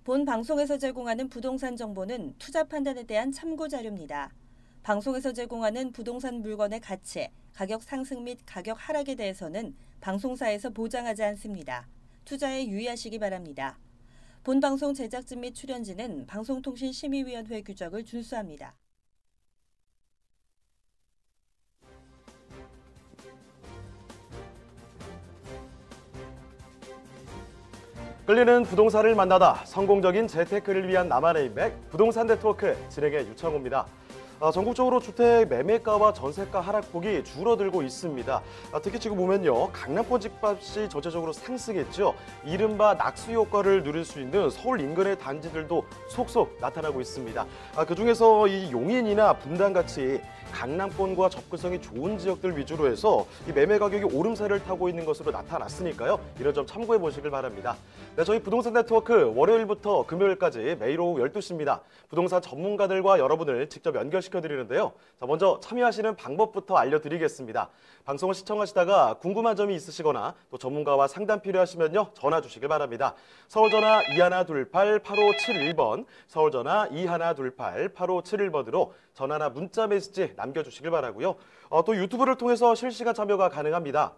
본 방송에서 제공하는 부동산 정보는 투자 판단에 대한 참고 자료입니다. 방송에서 제공하는 부동산 물건의 가치, 가격 상승 및 가격 하락에 대해서는 방송사에서 보장하지 않습니다. 투자에 유의하시기 바랍니다. 본 방송 제작진 및 출연진은 방송통신심의위원회 규정을 준수합니다. 끌리는 부동산을 만나다 성공적인 재테크를 위한 나만의 인맥 부동산 네트워크 진행의 유창호입니다. 전국적으로 주택 매매가와 전세가 하락폭이 줄어들고 있습니다. 특히 지금 보면요, 강남권 집값이 전체적으로 상승했죠. 이른바 낙수 효과를 누릴 수 있는 서울 인근의 단지들도 속속 나타나고 있습니다. 그중에서 이 용인이나 분당같이 강남권과 접근성이 좋은 지역들 위주로 해서 이 매매 가격이 오름세를 타고 있는 것으로 나타났으니까요. 이런 점 참고해 보시길 바랍니다. 네, 저희 부동산 네트워크 월요일부터 금요일까지 매일 오후 12시입니다. 부동산 전문가들과 여러분을 직접 연결시켜드리는데요. 자, 먼저 참여하시는 방법부터 알려드리겠습니다. 방송을 시청하시다가 궁금한 점이 있으시거나 또 전문가와 상담 필요하시면요. 전화 주시길 바랍니다. 서울전화 2128-8571번, 서울전화 2128-8571번으로 전화나 문자 메시지 남겨주시길 바라고요. 또 유튜브를 통해서 실시간 참여가 가능합니다.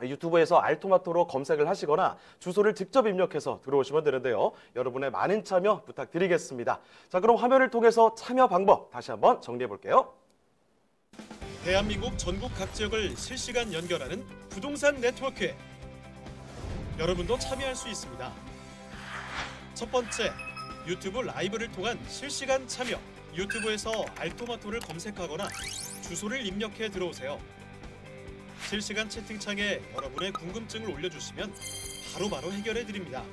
유튜브에서 알토마토로 검색을 하시거나 주소를 직접 입력해서 들어오시면 되는데요. 여러분의 많은 참여 부탁드리겠습니다. 자, 그럼 화면을 통해서 참여 방법 다시 한번 정리해 볼게요. 대한민국 전국 각 지역을 실시간 연결하는 부동산 네트워크에 여러분도 참여할 수 있습니다. 첫 번째, 유튜브 라이브를 통한 실시간 참여. 유튜브에서 알토마토를 검색하거나 주소를 입력해 들어오세요. 실시간 채팅창에 여러분의 궁금증을 올려주시면 바로바로 해결해 드립니다.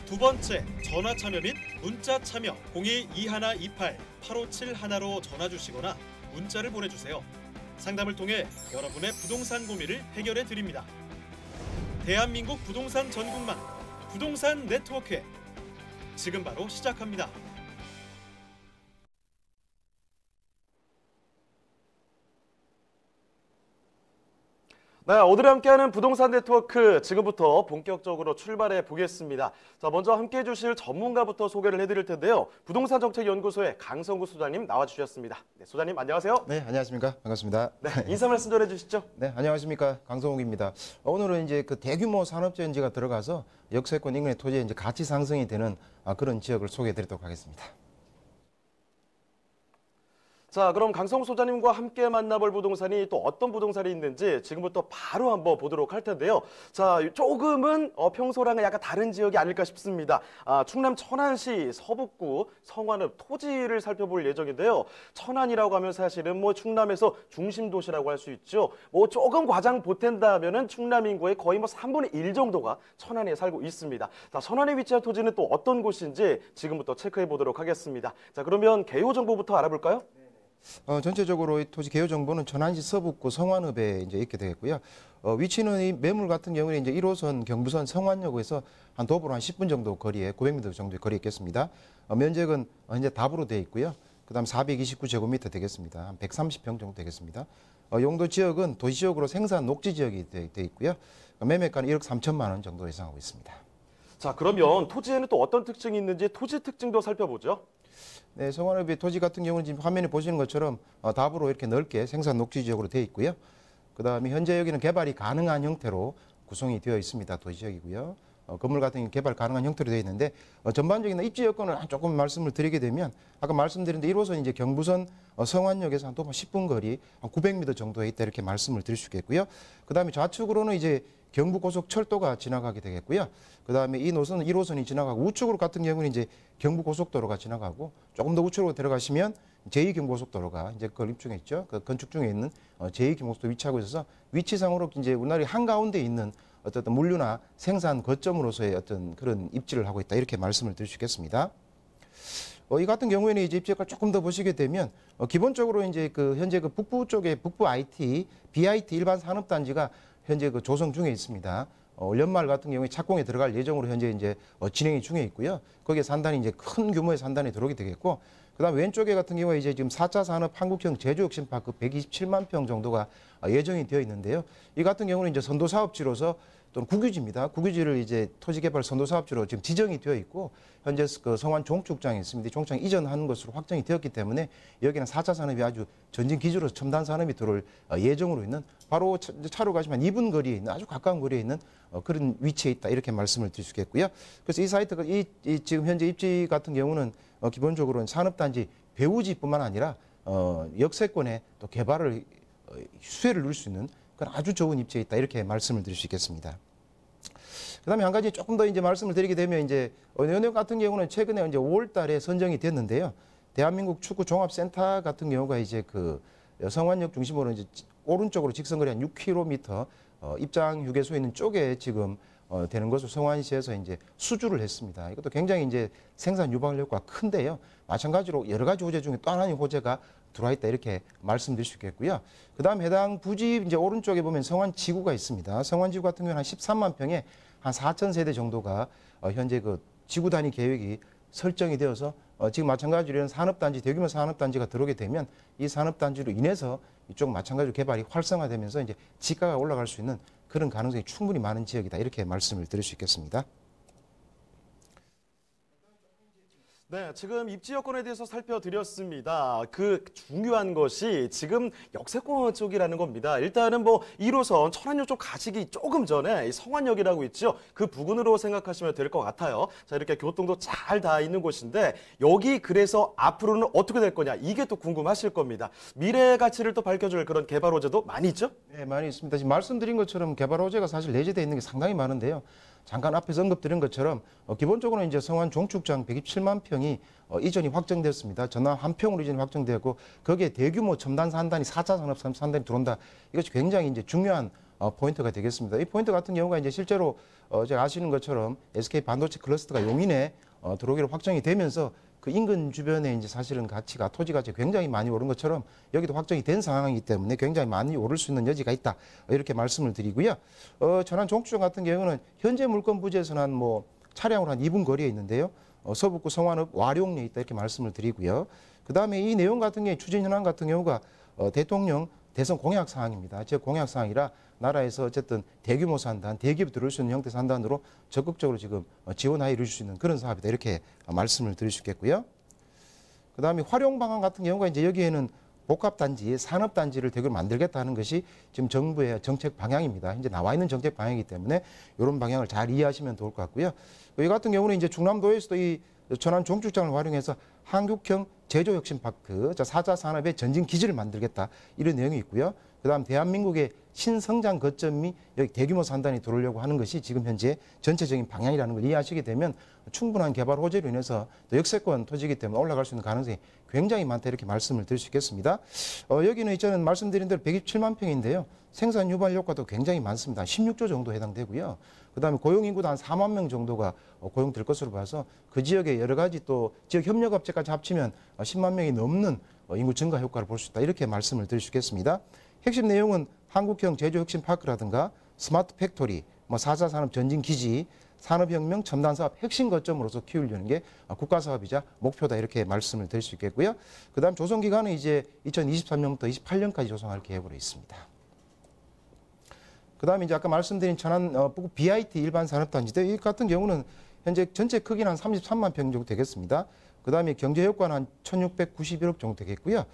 두 번째, 전화 참여 및 문자 참여. 02-2128-8571로 전화 주시거나 문자를 보내주세요. 상담을 통해 여러분의 부동산 고민을 해결해 드립니다. 대한민국 부동산 전국망 부동산 네트워크 지금 바로 시작합니다. 네, 오늘이 함께하는 부동산 네트워크 지금부터 본격적으로 출발해 보겠습니다. 자, 먼저 함께해 주실 전문가부터 소개를 해드릴 텐데요. 부동산 정책 연구소의 강성구 소장님 나와주셨습니다. 네, 소장님 안녕하세요. 네, 안녕하십니까. 반갑습니다. 네, 인사 말씀 좀 해주시죠. 네, 안녕하십니까. 강성욱입니다. 오늘은 이제 그 대규모 산업재현지가 들어가서 역세권 인근의 토지의 이제 가치 상승이 되는 그런 지역을 소개해 드리도록 하겠습니다. 자, 그럼 강성우 소장님과 함께 만나볼 부동산이 또 어떤 부동산이 있는지 지금부터 바로 한번 보도록 할 텐데요. 자, 조금은 평소랑은 약간 다른 지역이 아닐까 싶습니다. 충남 천안시 서북구 성완읍 토지를 살펴볼 예정인데요. 천안이라고 하면 사실은 뭐 충남에서 중심 도시라고 할 수 있죠. 뭐 조금 과장 보탠다면은 충남 인구의 거의 뭐 3분의 1 정도가 천안에 살고 있습니다. 자, 천안에 위치한 토지는 또 어떤 곳인지 지금부터 체크해 보도록 하겠습니다. 자, 그러면 개요 정보부터 알아볼까요? 전체적으로 이 토지 개요 정보는 천안시 서북구 성완읍에 이제 있게 되겠고요. 위치는 이 매물 같은 경우는 이제 1호선 경부선 성완역에서 한 도보로 한 10분 정도 거리에 900m 정도의 거리에 있겠습니다. 면적은 현재 답으로 되어 있고요. 그다음 429제곱미터 되겠습니다. 한 130평 정도 되겠습니다. 용도 지역은 도시지역으로 생산 녹지 지역이 되어 있고요. 매매가는 1억 3천만 원 정도 예상하고 있습니다. 자, 그러면 토지에는 또 어떤 특징이 있는지 토지 특징도 살펴보죠. 네, 성완읍의 토지 같은 경우는 지금 화면에 보시는 것처럼 답으로 이렇게 넓게 생산 녹지 지역으로 되어 있고요. 그다음에 현재 여기는 개발이 가능한 형태로 구성이 되어 있습니다. 도시 지역이고요. 건물 같은 경우 개발 가능한 형태로 되어 있는데 전반적인 입지 여건을 조금 말씀을 드리게 되면 아까 말씀드린 데 1호선 이제 경부선 성완역에서 한 10분 거리 한 900m 정도에 있다 이렇게 말씀을 드릴 수 있겠고요. 그다음에 좌측으로는 이제 경부고속철도가 지나가게 되겠고요. 그다음에 이 노선은 1호선이 지나가고 우측으로 같은 경우는 이제 경부고속도로가 지나가고 조금 더 우측으로 들어가시면 제2경부고속도로가 이제 그걸 입중해 있죠. 그 건축 중에 있는 제2경부고속도로 위치하고 있어서 위치상으로 이제 우리나라 한가운데 있는 어떤 물류나 생산 거점으로서의 어떤 그런 입지를 하고 있다 이렇게 말씀을 드릴 수 있겠습니다. 이 같은 경우에는 이제 입지역을 조금 더 보시게 되면 기본적으로 이제 그 현재 그 북부 쪽에 북부 IT, BIT 일반 산업단지가 현재 그 조성 중에 있습니다. 연말 같은 경우에 착공에 들어갈 예정으로 현재 이제 진행이 중에 있고요. 거기에 산단이 이제 큰 규모의 산단이 들어오게 되겠고, 그다음 왼쪽에 같은 경우에 이제 지금 4차 산업 한국형 제조혁신파크 127만 평 정도가 예정이 되어 있는데요. 이 같은 경우는 이제 선도 사업지로서 또는 국유지입니다. 국유지를 이제 토지개발 선도사업지로 지금 지정이 되어 있고 현재 그 성완 종축장에 있습니다. 종축장 이전하는 것으로 확정이 되었기 때문에 여기는 4차 산업이 아주 전진 기지로 첨단 산업이 들어올 예정으로 있는 바로 차로 가시면 2분 거리에 있는 아주 가까운 거리에 있는 그런 위치에 있다 이렇게 말씀을 드릴 수 있겠고요. 그래서 이 사이트가 지금 현재 입지 같은 경우는 기본적으로 산업단지 배후지뿐만 아니라 역세권의 또 개발을 수혜를 누릴 수 있는 그건 아주 좋은 입지에 있다 이렇게 말씀을 드릴 수 있겠습니다. 그다음에 한 가지 조금 더 이제 말씀을 드리게 되면 이제 연역 같은 경우는 최근에 이제 5월달에 선정이 됐는데요. 대한민국 축구 종합센터 같은 경우가 이제 그 성완역 중심으로 이제 오른쪽으로 직선거리 한 6km 입장 휴게소에 있는 쪽에 지금 되는 것으로 성완시에서 이제 수주를 했습니다. 이것도 굉장히 이제 생산 유발 효과가 큰데요. 마찬가지로 여러 가지 호재 중에 또 하나의 호재가 들어와 있다 이렇게 말씀드릴 수 있겠고요. 그다음 해당 부지 이제 오른쪽에 보면 성완지구가 있습니다. 성완지구 같은 경우는 한 13만 평에 한 4,000세대 정도가 현재 그 지구 단위 계획이 설정이 되어서 지금 마찬가지로 이런 산업단지 대규모 산업단지가 들어오게 되면 이 산업단지로 인해서 이쪽 마찬가지로 개발이 활성화되면서 이제 지가가 올라갈 수 있는 그런 가능성이 충분히 많은 지역이다 이렇게 말씀을 드릴 수 있겠습니다. 네, 지금 입지 여건에 대해서 살펴드렸습니다. 그 중요한 것이 지금 역세권 쪽이라는 겁니다. 일단은 뭐 1호선 천안역 쪽 가시기 조금 전에 성완역이라고 있죠. 그 부근으로 생각하시면 될 것 같아요. 자, 이렇게 교통도 잘 다 있는 곳인데 여기 그래서 앞으로는 어떻게 될 거냐 이게 또 궁금하실 겁니다. 미래의 가치를 또 밝혀줄 그런 개발 호재도 많이 있죠? 네, 많이 있습니다. 지금 말씀드린 것처럼 개발 호재가 사실 내재되어 있는 게 상당히 많은데요. 잠깐 앞에서 언급드린 것처럼 기본적으로 이제 성완 종축장 127만 평이 이전이 확정됐습니다. 전남 한 평으로 이전이 확정되고 거기에 대규모 첨단 산단이 4차 산업 산단이 들어온다. 이것이 굉장히 이제 중요한 포인트가 되겠습니다. 이 포인트 같은 경우가 이제 실제로 제가 아시는 것처럼 SK 반도체 클러스터가 용인에 들어오기로 확정이 되면서 그 인근 주변에 이제 사실은 가치가 토지 가치가 굉장히 많이 오른 것처럼 여기도 확정이 된 상황이기 때문에 굉장히 많이 오를 수 있는 여지가 있다 이렇게 말씀을 드리고요. 천안 종축장 같은 경우는 현재 물건 부지에서는 한 뭐 차량으로 한 2분 거리에 있는데요. 서북구 성완읍 와룡리에 있다 이렇게 말씀을 드리고요. 그 다음에 이 내용 같은 경우 추진 현황 같은 경우가 대통령 대선 공약 사항입니다. 제 공약 사항이라 나라에서 어쨌든 대규모 산단, 대기업 들어올 수 있는 형태 산단으로 적극적으로 지금 지원하여 이룰 수 있는 그런 사업이다. 이렇게 말씀을 드릴 수 있겠고요. 그다음에 활용 방안 같은 경우가 이제 여기에는 복합단지, 산업단지를 대규모 만들겠다는 것이 지금 정부의 정책 방향입니다. 현재 나와 있는 정책 방향이기 때문에 이런 방향을 잘 이해하시면 좋을 것 같고요. 이 같은 경우는 이제 충남도에서도 이 천안 종축장을 활용해서 한국형 제조혁신파크, 4차 산업의 전진 기지를 만들겠다 이런 내용이 있고요. 그다음 대한민국의 신성장 거점이 여기 대규모 산단이 들어오려고 하는 것이 지금 현재 전체적인 방향이라는 걸 이해하시게 되면 충분한 개발 호재로 인해서 또 역세권 토지이기 때문에 올라갈 수 있는 가능성이 굉장히 많다 이렇게 말씀을 드릴 수 있겠습니다. 여기는 저는 말씀드린 대로 127만 평인데요. 생산 유발 효과도 굉장히 많습니다. 16조 정도 해당되고요. 그다음에 고용 인구도 한 4만 명 정도가 고용될 것으로 봐서 그 지역의 여러 가지 또 지역 협력업체까지 합치면 10만 명이 넘는 인구 증가 효과를 볼 수 있다 이렇게 말씀을 드릴 수 있겠습니다. 핵심 내용은 한국형 제조혁신파크라든가 스마트 팩토리, 4차 산업 전진 기지, 산업혁명 첨단사업 핵심 거점으로서 키우려는 게 국가사업이자 목표다 이렇게 말씀을 드릴 수 있겠고요. 그다음 조성기간은 이제 2023년부터 28년까지 조성할 계획으로 있습니다. 그다음에 이제 아까 말씀드린 천안 북구 BIT 일반 산업단지대 이 같은 경우는 현재 전체 크기는 한 33만 평 정도 되겠습니다. 그다음에 경제 효과는 한 1,691억 정도 되겠고요.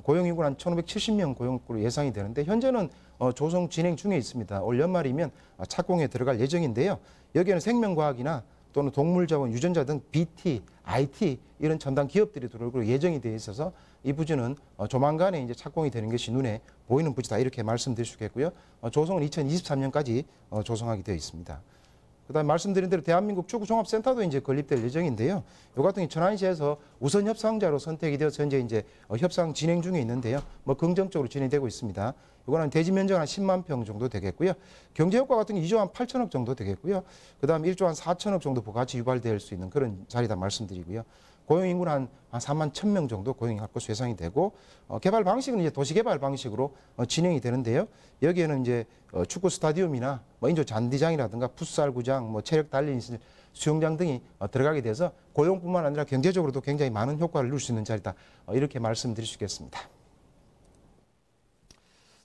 고용 인구는 한 1,570명 고용으로 예상이 되는데 현재는 조성 진행 중에 있습니다. 올 연말이면 착공에 들어갈 예정인데요. 여기에는 생명과학이나 또는 동물자원, 유전자 등 BT, IT 이런 첨단 기업들이 들어올 예정이 되어 있어서 이 부지는 조만간에 이제 착공이 되는 것이 눈에 보이는 부지다 이렇게 말씀드릴 수 있겠고요. 조성은 2023년까지 조성하게 되어 있습니다. 그다음에 말씀드린 대로 대한민국 축구종합센터도 이제 건립될 예정인데요. 요 같은 경우 천안시에서 우선 협상자로 선택이 되어서 현재 이제 협상 진행 중에 있는데요. 긍정적으로 진행되고 있습니다. 이거는 대지 면적은 한 10만 평 정도 되겠고요. 경제 효과 같은 경우 2조 한 8천억 정도 되겠고요. 그다음에 1조 한 4천억 정도 부가치 유발될 수 있는 그런 자리다 말씀드리고요. 고용 인구는 한 4만 1,000명 정도 고용할 것으로 예상이 되고 개발 방식은 이제 도시 개발 방식으로 진행이 되는데요. 여기에는 이제 축구 스타디움이나 인조 잔디장이라든가 풋살구장, 체력 달린 수영장 등이 들어가게 돼서 고용뿐만 아니라 경제적으로도 굉장히 많은 효과를 누릴 수 있는 자리다. 이렇게 말씀드릴 수 있겠습니다.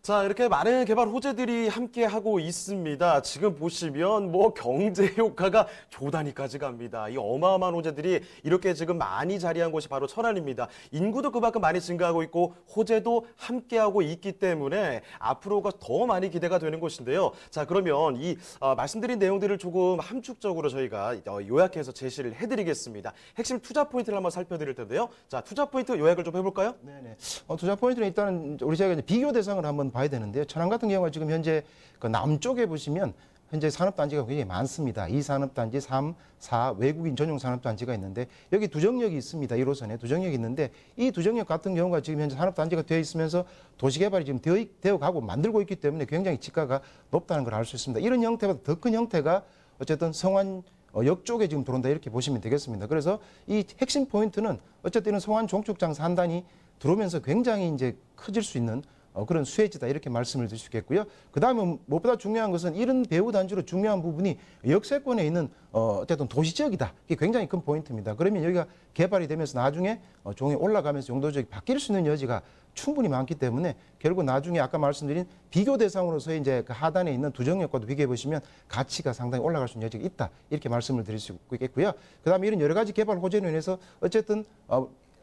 자, 이렇게 많은 개발 호재들이 함께 하고 있습니다. 지금 보시면 뭐 경제 효과가 조 단위까지 갑니다. 이 어마어마한 호재들이 이렇게 지금 많이 자리한 곳이 바로 천안입니다. 인구도 그만큼 많이 증가하고 있고 호재도 함께하고 있기 때문에 앞으로가 더 많이 기대가 되는 곳인데요. 자, 그러면 이 말씀드린 내용들을 조금 함축적으로 저희가 요약해서 제시를 해드리겠습니다. 핵심 투자 포인트를 한번 살펴드릴 텐데요. 자, 투자 포인트 요약을 좀 해볼까요? 네네. 투자 포인트는 일단은 우리 제가 이제 비교 대상을 한번 봐야 되는데요. 천안 같은 경우가 지금 현재 그 남쪽에 보시면 현재 산업단지가 굉장히 많습니다. 2산업단지, 3, 4 외국인 전용 산업단지가 있는데 여기 두정역이 있습니다. 1호선에 두정역이 있는데 이 두정역 같은 경우가 지금 현재 산업단지가 되어 있으면서 도시개발이 지금 되어 가고 만들고 있기 때문에 굉장히 지가가 높다는 걸 알 수 있습니다. 이런 형태보다 더 큰 형태가 어쨌든 성완 역 쪽에 지금 들어온다 이렇게 보시면 되겠습니다. 그래서 이 핵심 포인트는 어쨌든 성완 종축장 산단이 들어오면서 굉장히 이제 커질 수 있는 그런 수혜지다 이렇게 말씀을 드릴 수 있겠고요. 그다음에 무엇보다 중요한 것은 이런 배후 단지로 중요한 부분이 역세권에 있는 어쨌든 도시 지역이다. 이게 굉장히 큰 포인트입니다. 그러면 여기가 개발이 되면서 나중에 종이 올라가면서 용도 지역이 바뀔 수 있는 여지가 충분히 많기 때문에 결국 나중에 아까 말씀드린 비교 대상으로서 이제 그 하단에 있는 두정역과도 비교해 보시면 가치가 상당히 올라갈 수 있는 여지가 있다 이렇게 말씀을 드릴 수 있겠고요. 그다음에 이런 여러 가지 개발 호재로 인해서 어쨌든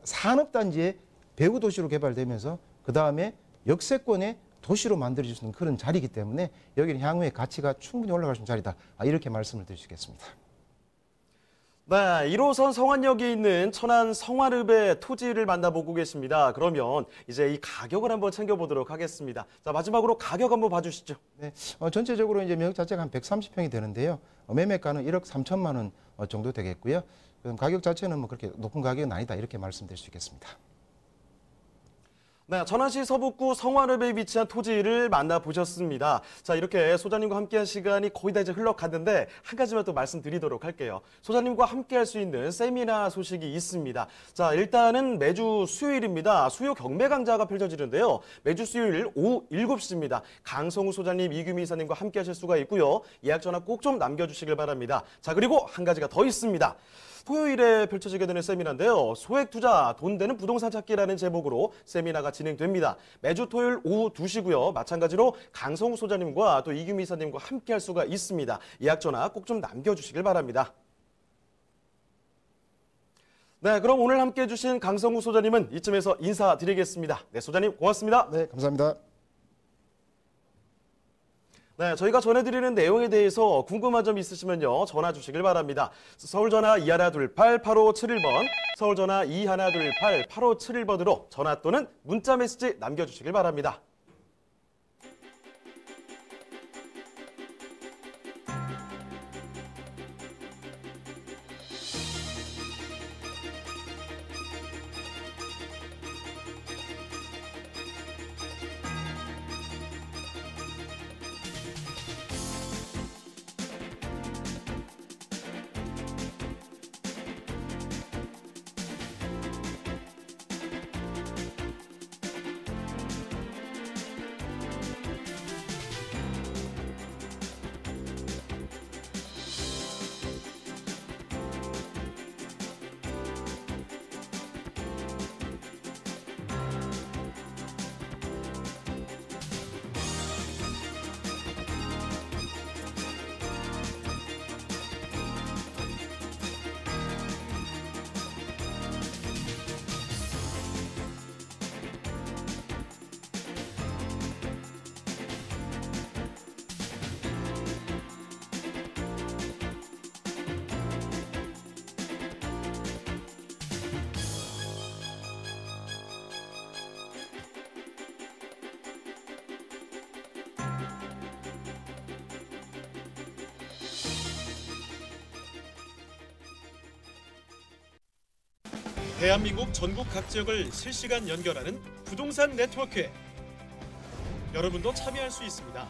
산업단지의 배후 도시로 개발되면서 그다음에 역세권의 도시로 만들어질 수 있는 그런 자리이기 때문에 여기는 향후에 가치가 충분히 올라갈 수 있는 자리다. 이렇게 말씀을 드릴 수 있겠습니다. 네, 1호선 성완역에 있는 천안 성완읍의 토지를 만나보고 계십니다. 그러면 이제 이 가격을 한번 챙겨보도록 하겠습니다. 자, 마지막으로 가격 한번 봐주시죠. 네, 전체적으로 이제 면적 자체가 한 130평이 되는데요. 매매가는 1억 3천만 원 정도 되겠고요. 그럼 가격 자체는 뭐 그렇게 높은 가격은 아니다. 이렇게 말씀드릴 수 있겠습니다. 네, 천안시 서북구 성완읍에 위치한 토지를 만나보셨습니다. 자, 이렇게 소장님과 함께한 시간이 거의 다 이제 흘러갔는데 한 가지만 또 말씀드리도록 할게요. 소장님과 함께할 수 있는 세미나 소식이 있습니다. 자, 일단은 매주 수요일입니다. 수요 경매 강좌가 펼쳐지는데요. 매주 수요일 오후 7시입니다. 강성우 소장님, 이규미 이사님과 함께하실 수가 있고요. 예약 전화 꼭 좀 남겨주시길 바랍니다. 자, 그리고 한 가지가 더 있습니다. 토요일에 펼쳐지게 되는 세미나인데요. 소액 투자, 돈 되는 부동산 찾기라는 제목으로 세미나가 진행됩니다. 매주 토요일 오후 2시고요. 마찬가지로 강성우 소장님과 또 이규미 이사님과 함께할 수가 있습니다. 예약 전화 꼭 좀 남겨주시길 바랍니다. 네, 그럼 오늘 함께해 주신 강성우 소장님은 이쯤에서 인사드리겠습니다. 네, 소장님 고맙습니다. 네, 감사합니다. 네, 저희가 전해드리는 내용에 대해서 궁금한 점 있으시면요. 전화 주시길 바랍니다. 서울전화 2128-8571번, 서울전화 2128-8571번으로 전화 또는 문자 메시지 남겨주시길 바랍니다. 대한민국 전국 각 지역을 실시간 연결하는 부동산 네트워크. 여러분도 참여할 수 있습니다.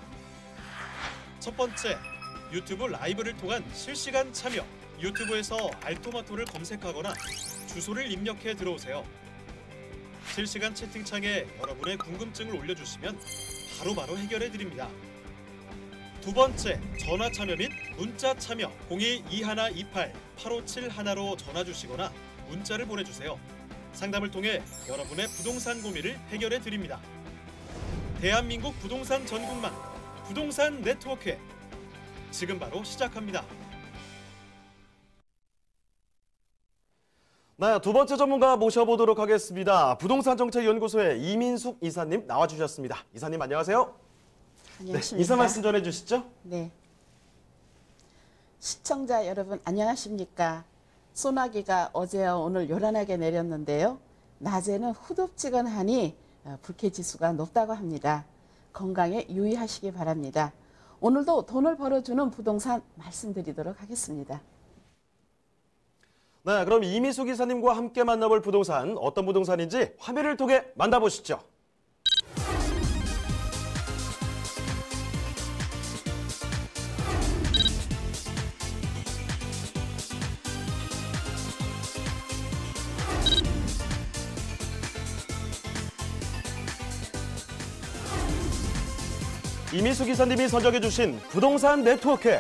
첫 번째, 유튜브 라이브를 통한 실시간 참여. 유튜브에서 알토마토를 검색하거나 주소를 입력해 들어오세요. 실시간 채팅창에 여러분의 궁금증을 올려주시면 바로바로 해결해 드립니다. 두 번째, 전화 참여 및 문자 참여. 02-2128-8571로 전화 주시거나 문자를 보내주세요. 상담을 통해 여러분의 부동산 고민을 해결해 드립니다. 대한민국 부동산 전국망 부동산 네트워크 지금 바로 시작합니다. 네, 두 번째 전문가 모셔보도록 하겠습니다. 부동산정책연구소의 이민숙 이사님 나와주셨습니다. 이사님 안녕하세요. 안녕하십니까. 네, 이사 말씀 전해주시죠. 네. 시청자 여러분 안녕하십니까. 소나기가 어제와 오늘 요란하게 내렸는데요. 낮에는 후덥지근하니 불쾌지수가 높다고 합니다. 건강에 유의하시기 바랍니다. 오늘도 돈을 벌어주는 부동산 말씀드리도록 하겠습니다. 네, 그럼 이민숙 이사님과 함께 만나볼 부동산 어떤 부동산인지 화면을 통해 만나보시죠. 이민숙 이사님이 선정해 주신 부동산 네트워크.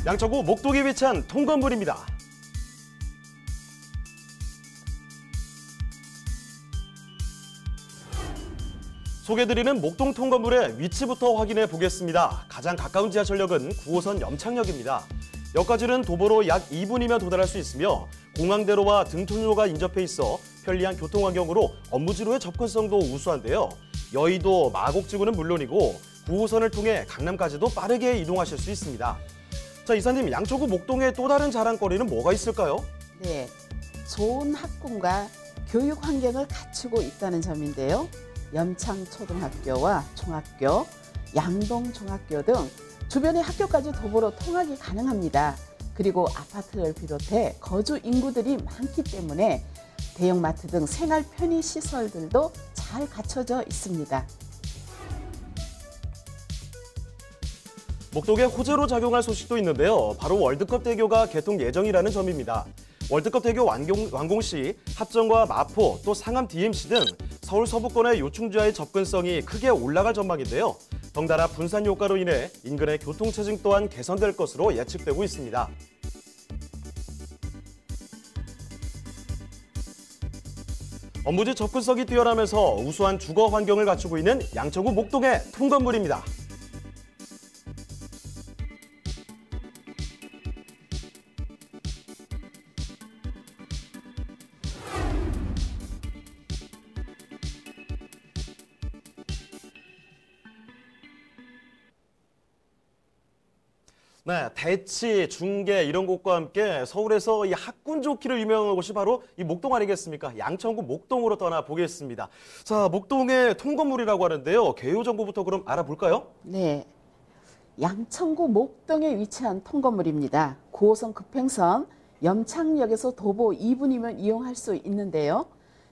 양천구 목동에 위치한 통건물입니다. 소개해드리는 목동 통건물의 위치부터 확인해 보겠습니다. 가장 가까운 지하철역은 9호선 염창역입니다. 역까지는 도보로 약 2분이면 도달할 수 있으며 공항대로와 등통로가 인접해 있어 편리한 교통환경으로 업무지로의 접근성도 우수한데요. 여의도, 마곡지구는 물론이고 9호선을 통해 강남까지도 빠르게 이동하실 수 있습니다. 자, 이사님, 양천구 목동의 또 다른 자랑거리는 뭐가 있을까요? 네, 좋은 학군과 교육 환경을 갖추고 있다는 점인데요. 염창초등학교와 중학교, 양동중학교 등 주변의 학교까지 도보로 통학이 가능합니다. 그리고 아파트를 비롯해 거주 인구들이 많기 때문에 대형마트 등 생활 편의 시설들도 잘 갖춰져 있습니다. 목동에 호재로 작용할 소식도 있는데요. 바로 월드컵 대교가 개통 예정이라는 점입니다. 월드컵 대교 완공 시 합정과 마포 또 상암 DMC 등 서울 서부권의 요충지와의 접근성이 크게 올라갈 전망인데요. 덩달아 분산 효과로 인해 인근의 교통체증 또한 개선될 것으로 예측되고 있습니다. 업무지 접근성이 뛰어나면서 우수한 주거 환경을 갖추고 있는 양천구 목동의 통건물입니다. 네, 대치, 중계 이런 곳과 함께 서울에서 이 학군 좋기로 유명한 곳이 바로 이 목동 아니겠습니까? 양천구 목동으로 떠나보겠습니다. 자, 목동의 통건물이라고 하는데요. 개요 정보부터 그럼 알아볼까요? 네, 양천구 목동에 위치한 통건물입니다. 9호선 급행선 염창역에서 도보 2분이면 이용할 수 있는데요.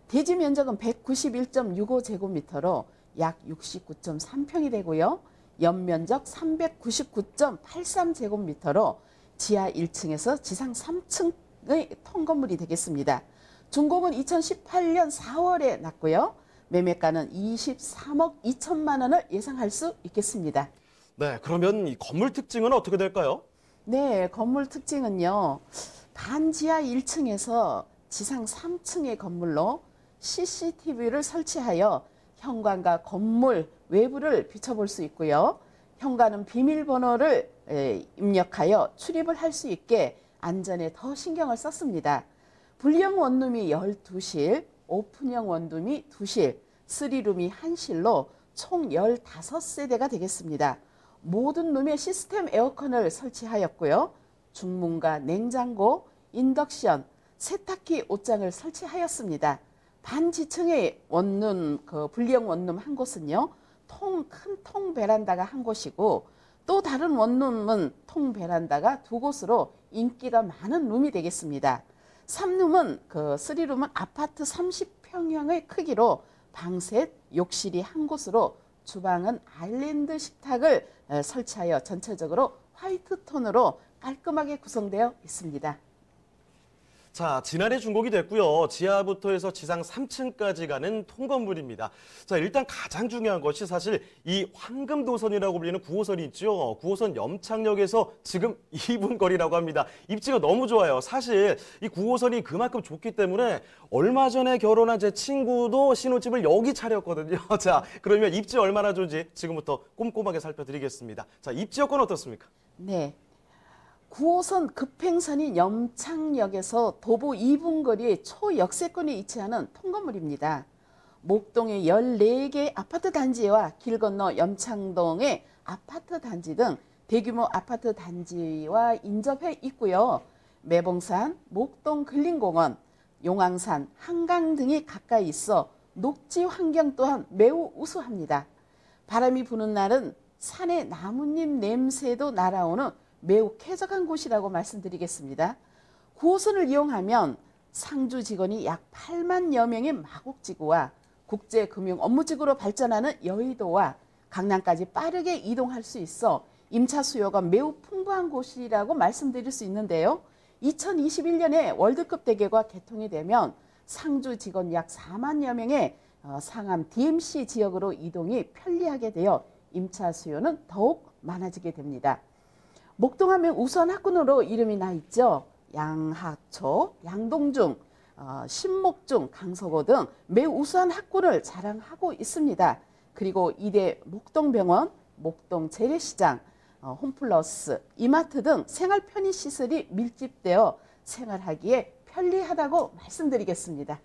대지 면적은 191.65제곱미터로 약 69.3평이 되고요. 연면적 399.83제곱미터로 지하 1층에서 지상 3층의 통건물이 되겠습니다. 준공은 2018년 4월에 났고요. 매매가는 23억 2천만 원을 예상할 수 있겠습니다. 네, 그러면 이 건물 특징은 어떻게 될까요? 네, 건물 특징은요. 반지하 1층에서 지상 3층의 건물로 CCTV를 설치하여 현관과 건물 외부를 비춰볼 수 있고요. 현관은 비밀번호를 입력하여 출입을 할 수 있게 안전에 더 신경을 썼습니다. 분리형 원룸이 12실, 오픈형 원룸이 2실, 3룸이 1실로 총 15세대가 되겠습니다. 모든 룸에 시스템 에어컨을 설치하였고요. 중문과 냉장고, 인덕션, 세탁기 옷장을 설치하였습니다. 반지층의 원룸, 분리형 원룸 한 곳은요. 큰 통 베란다가 한 곳이고 또 다른 원룸은 통 베란다가 두 곳으로 인기가 많은 룸이 되겠습니다. 3룸은 3룸은 아파트 30평형의 크기로 방 셋, 욕실이 한 곳으로 주방은 아일랜드 식탁을 설치하여 전체적으로 화이트 톤으로 깔끔하게 구성되어 있습니다. 자, 지난해 준공이 됐고요. 지하부터 해서 지상 3층까지 가는 통건물입니다. 자, 일단 가장 중요한 것이 사실 이 황금도선이라고 불리는 9호선이 있죠. 9호선 염창역에서 지금 2분 거리라고 합니다. 입지가 너무 좋아요. 사실 이 9호선이 그만큼 좋기 때문에 얼마 전에 결혼한 제 친구도 신혼집을 여기 차렸거든요. 자, 그러면 입지 얼마나 좋은지 지금부터 꼼꼼하게 살펴드리겠습니다. 자, 입지 여건 어떻습니까? 네. 9호선 급행선인 염창역에서 도보 2분 거리의 초역세권에 위치하는 통건물입니다. 목동의 14개 아파트 단지와 길 건너 염창동의 아파트 단지 등 대규모 아파트 단지와 인접해 있고요. 매봉산, 목동 근린공원, 용왕산, 한강 등이 가까이 있어 녹지 환경 또한 매우 우수합니다. 바람이 부는 날은 산의 나뭇잎 냄새도 날아오는 매우 쾌적한 곳이라고 말씀드리겠습니다. 9호선을 이용하면 상주 직원이 약 8만여 명의 마곡지구와 국제금융 업무지구로 발전하는 여의도와 강남까지 빠르게 이동할 수 있어 임차 수요가 매우 풍부한 곳이라고 말씀드릴 수 있는데요. 2021년에 월드컵 대회가 개통이 되면 상주 직원 약 4만여 명의 상암 DMC 지역으로 이동이 편리하게 되어 임차 수요는 더욱 많아지게 됩니다. 목동하면 우수한 학군으로 이름이 나 있죠. 양하초, 양동중, 신목중, 강서고 등 매우 우수한 학군을 자랑하고 있습니다. 그리고 이대 목동병원, 목동 재래시장, 홈플러스, 이마트 등 생활 편의 시설이 밀집되어 생활하기에 편리하다고 말씀드리겠습니다.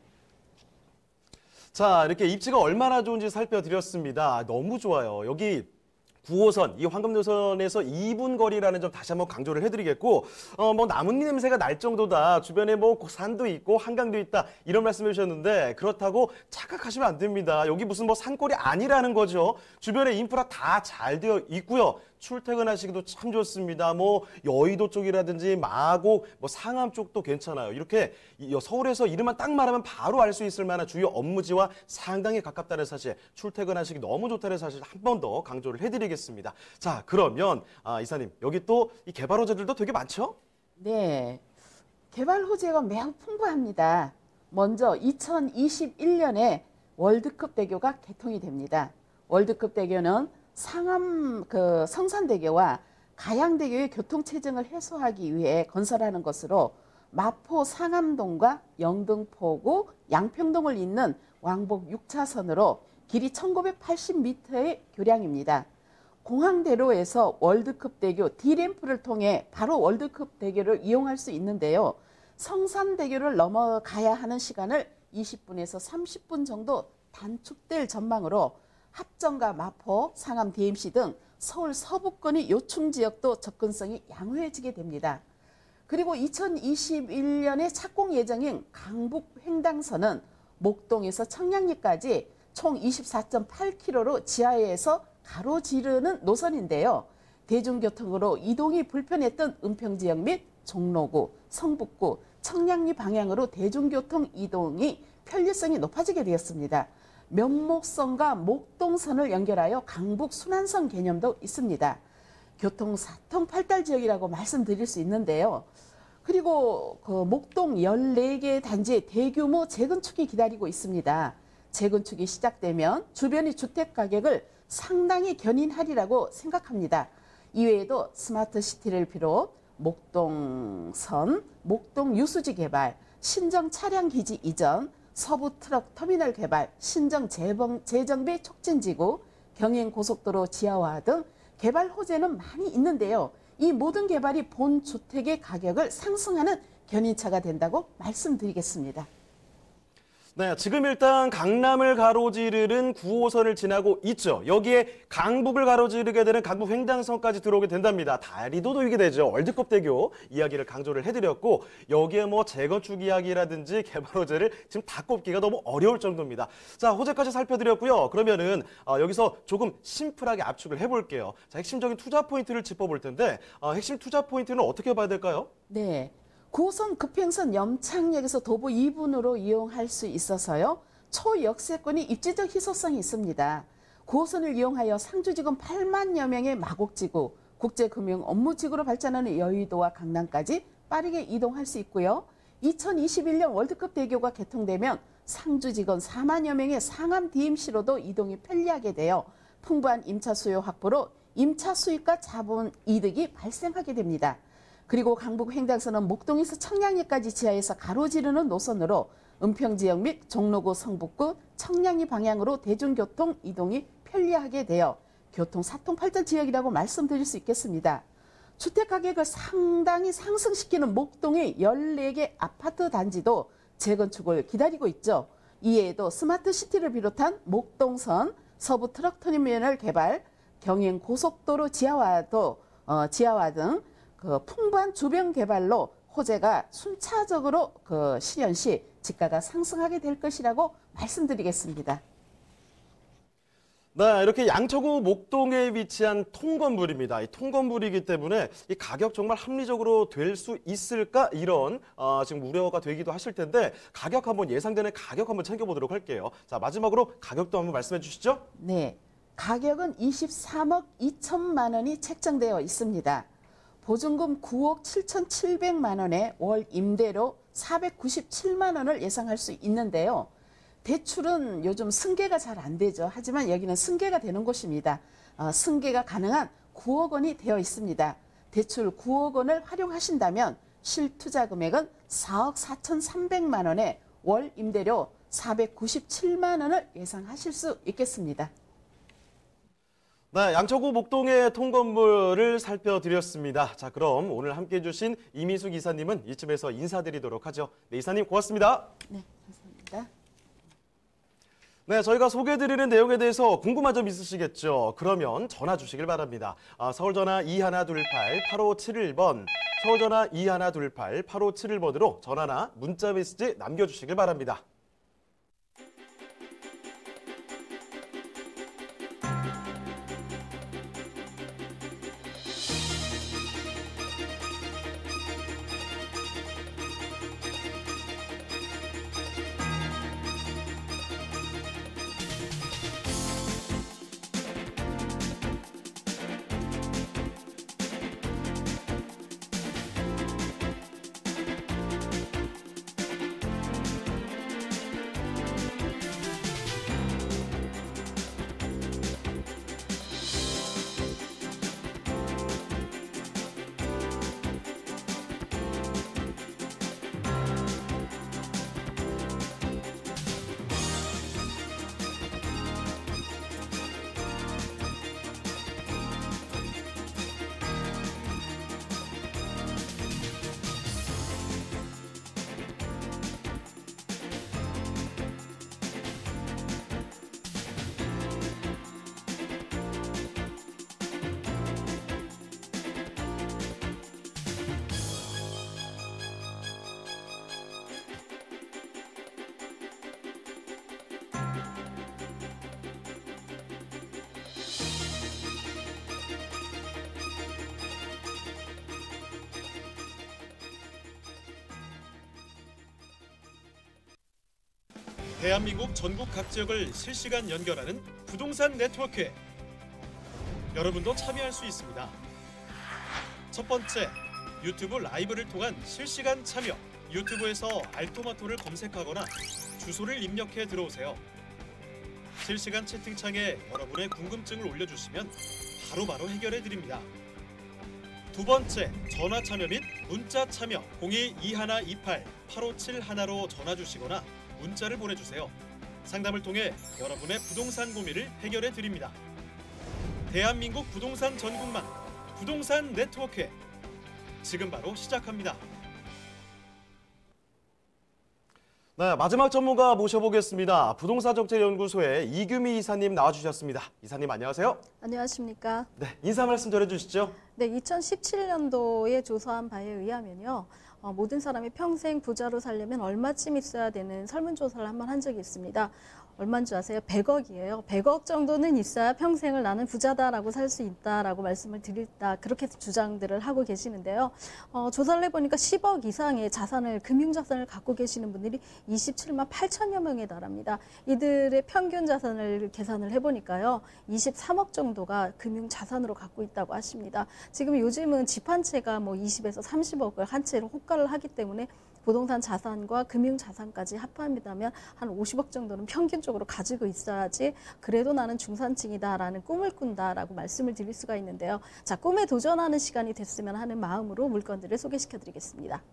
자, 이렇게 입지가 얼마나 좋은지 살펴드렸습니다. 너무 좋아요. 여기 9호선, 이 황금도선에서 2분 거리라는 점 다시 한번 강조를 해드리겠고, 뭐 나뭇잎 냄새가 날 정도다. 주변에 뭐 산도 있고 한강도 있다. 이런 말씀해 주셨는데 그렇다고 착각하시면 안 됩니다. 여기 무슨 뭐 산골이 아니라는 거죠. 주변에 인프라 다 잘 되어 있고요. 출퇴근하시기도 참 좋습니다. 뭐 여의도 쪽이라든지 마곡, 뭐 상암 쪽도 괜찮아요. 이렇게 서울에서 이름만 딱 말하면 바로 알 수 있을 만한 주요 업무지와 상당히 가깝다는 사실, 출퇴근하시기 너무 좋다는 사실 한 번 더 강조를 해드리겠습니다. 자, 그러면 이사님, 여기 또 이 개발 호재들도 되게 많죠? 네, 개발 호재가 매우 풍부합니다. 먼저 2021년에 월드컵 대교가 개통이 됩니다. 월드컵 대교는 상암 성산대교와 가양대교의 교통체증을 해소하기 위해 건설하는 것으로 마포 상암동과 영등포구 양평동을 잇는 왕복 6차선으로 길이 1980m의 교량입니다. 공항대로에서 월드컵 대교 D램프를 통해 바로 월드컵 대교를 이용할 수 있는데요. 성산대교를 넘어가야 하는 시간을 20분에서 30분 정도 단축될 전망으로 합정과 마포, 상암 DMC 등 서울 서부권의 요충 지역도 접근성이 양호해지게 됩니다. 그리고 2021년에 착공 예정인 강북 횡단선은 목동에서 청량리까지 총 24.8km로 지하에서 가로지르는 노선인데요. 대중교통으로 이동이 불편했던 은평지역 및 종로구, 성북구, 청량리 방향으로 대중교통 이동이 편리성이 높아지게 되었습니다. 면목선과 목동선을 연결하여 강북 순환선 개념도 있습니다. 교통 사통팔달 지역이라고 말씀드릴 수 있는데요. 그리고 목동 14개 단지의 대규모 재건축이 기다리고 있습니다. 재건축이 시작되면 주변의 주택 가격을 상당히 견인하리라고 생각합니다. 이외에도 스마트시티를 비롯 목동선, 목동 유수지 개발, 신정 차량기지 이전, 서부 트럭 터미널 개발, 신정 재정비 촉진지구, 경인고속도로 지하화 등 개발 호재는 많이 있는데요. 이 모든 개발이 본 주택의 가격을 상승하는 견인차가 된다고 말씀드리겠습니다. 네, 지금 일단 강남을 가로지르는 9호선을 지나고 있죠. 여기에 강북을 가로지르게 되는 강북 횡단선까지 들어오게 된답니다. 다리도 놓이게 되죠. 월드컵 대교 이야기를 강조를 해드렸고, 여기에 뭐 재건축 이야기라든지 개발 호재를 지금 다 꼽기가 너무 어려울 정도입니다. 자, 호재까지 살펴드렸고요. 그러면은 여기서 조금 심플하게 압축을 해볼게요. 자, 핵심적인 투자 포인트를 짚어볼 텐데 핵심 투자 포인트는 어떻게 봐야 될까요? 네. 9호선 급행선 염창역에서 도보 2분으로 이용할 수 있어서요. 초역세권이 입지적 희소성이 있습니다. 9호선을 이용하여 상주지구 8만여 명의 마곡지구, 국제금융 업무지구로 발전하는 여의도와 강남까지 빠르게 이동할 수 있고요. 2021년 월드컵 대교가 개통되면 상주 직원 4만여 명의 상암 DMC로도 이동이 편리하게 되어 풍부한 임차 수요 확보로 임차 수익과 자본 이득이 발생하게 됩니다. 그리고 강북 횡단선은 목동에서 청량리까지 지하에서 가로지르는 노선으로 은평지역 및 종로구 성북구 청량리 방향으로 대중교통 이동이 편리하게 되어 교통 사통팔달 지역이라고 말씀드릴 수 있겠습니다. 주택가격을 상당히 상승시키는 목동의 14개 아파트 단지도 재건축을 기다리고 있죠. 이외에도 스마트시티를 비롯한 목동선, 서부 트럭터미널 개발, 경인 고속도로 지하화 등 풍부한 주변 개발로 호재가 순차적으로 실현 시 집가가 상승하게 될 것이라고 말씀드리겠습니다. 네, 이렇게 양천구 목동에 위치한 통건물입니다. 이 통건물이기 때문에 이 가격 정말 합리적으로 될 수 있을까 이런 지금 우려가 되기도 하실 텐데 가격 한번 예상되는 가격 한번 챙겨보도록 할게요. 자, 마지막으로 가격도 한번 말씀해 주시죠. 네, 가격은 23억 2천만 원이 책정되어 있습니다. 보증금 9억 7,700만 원에 월 임대료 497만 원을 예상할 수 있는데요. 대출은 요즘 승계가 잘 안 되죠. 하지만 여기는 승계가 되는 곳입니다. 승계가 가능한 9억 원이 되어 있습니다. 대출 9억 원을 활용하신다면 실투자 금액은 4억 4,300만 원에 월 임대료 497만 원을 예상하실 수 있겠습니다. 네, 양천구 목동의 통건물을 살펴드렸습니다. 자, 그럼 오늘 함께해 주신 이미숙 이사님은 이쯤에서 인사드리도록 하죠. 네, 이사님 고맙습니다. 네, 감사합니다. 네, 저희가 소개해드리는 내용에 대해서 궁금한 점 있으시겠죠? 그러면 전화 주시길 바랍니다. 서울전화 2128-8571번, 서울전화 2128-8571번으로 전화나 문자 메시지 남겨주시길 바랍니다. 대한민국 전국 각 지역을 실시간 연결하는 부동산 네트워크. 여러분도 참여할 수 있습니다. 첫 번째, 유튜브 라이브를 통한 실시간 참여. 유튜브에서 알토마토를 검색하거나 주소를 입력해 들어오세요. 실시간 채팅창에 여러분의 궁금증을 올려주시면 바로바로 해결해 드립니다. 두 번째, 전화 참여 및 문자 참여. 02-2128-8571로 전화 주시거나 문자를 보내주세요. 상담을 통해 여러분의 부동산 고민을 해결해 드립니다. 대한민국 부동산 전국망 부동산 네트워크, 지금 바로 시작합니다. 네, 마지막 전문가 모셔보겠습니다. 부동산정책연구소의 이규미 이사님 나와주셨습니다. 이사님 안녕하세요. 안녕하십니까. 네, 인사 말씀 전해주시죠. 네, 2017년도에 조사한 바에 의하면요. 모든 사람이 평생 부자로 살려면 얼마쯤 있어야 되는 설문조사를 한번 한 적이 있습니다. 얼마인 줄 아세요? 100억이에요. 100억 정도는 있어야 평생을 나는 부자다라고 살 수 있다라고 말씀을 드린다. 그렇게 주장들을 하고 계시는데요. 조사를 해보니까 10억 이상의 자산을, 금융자산을 갖고 계시는 분들이 27만 8천여 명에 달합니다. 이들의 평균 자산을 계산을 해보니까요. 23억 정도가 금융자산으로 갖고 있다고 하십니다. 지금 요즘은 집 한 채가 뭐 20에서 30억을 한 채로 호가를 하기 때문에 부동산 자산과 금융 자산까지 합한다면 한 50억 정도는 평균적으로 가지고 있어야지 그래도 나는 중산층이다라는 꿈을 꾼다라고 말씀을 드릴 수가 있는데요. 자, 꿈에 도전하는 시간이 됐으면 하는 마음으로 물건들을 소개시켜드리겠습니다.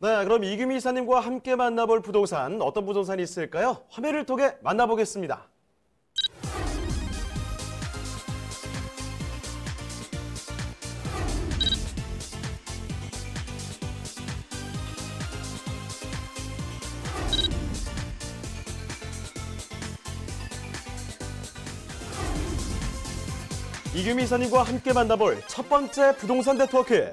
네, 그럼 이규미 이사님과 함께 만나볼 부동산, 어떤 부동산이 있을까요? 화면을 통해 만나보겠습니다. 이규미 이사님과 함께 만나볼 첫 번째 부동산 네트워크.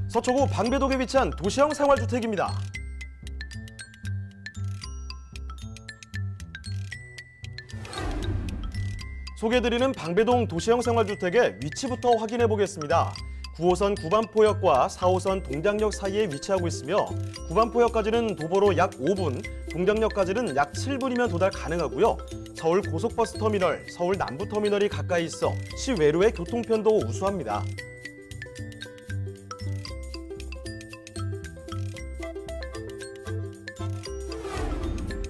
서초구 방배동에 위치한 도시형 생활주택입니다. 소개해드리는 방배동 도시형 생활주택의 위치부터 확인해 보겠습니다. 9호선 구반포역과 4호선 동작역 사이에 위치하고 있으며 구반포역까지는 도보로 약 5분, 동작역까지는 약 7분이면 도달 가능하고요. 서울 고속버스 터미널, 서울 남부터미널이 가까이 있어 시외로의 교통편도 우수합니다.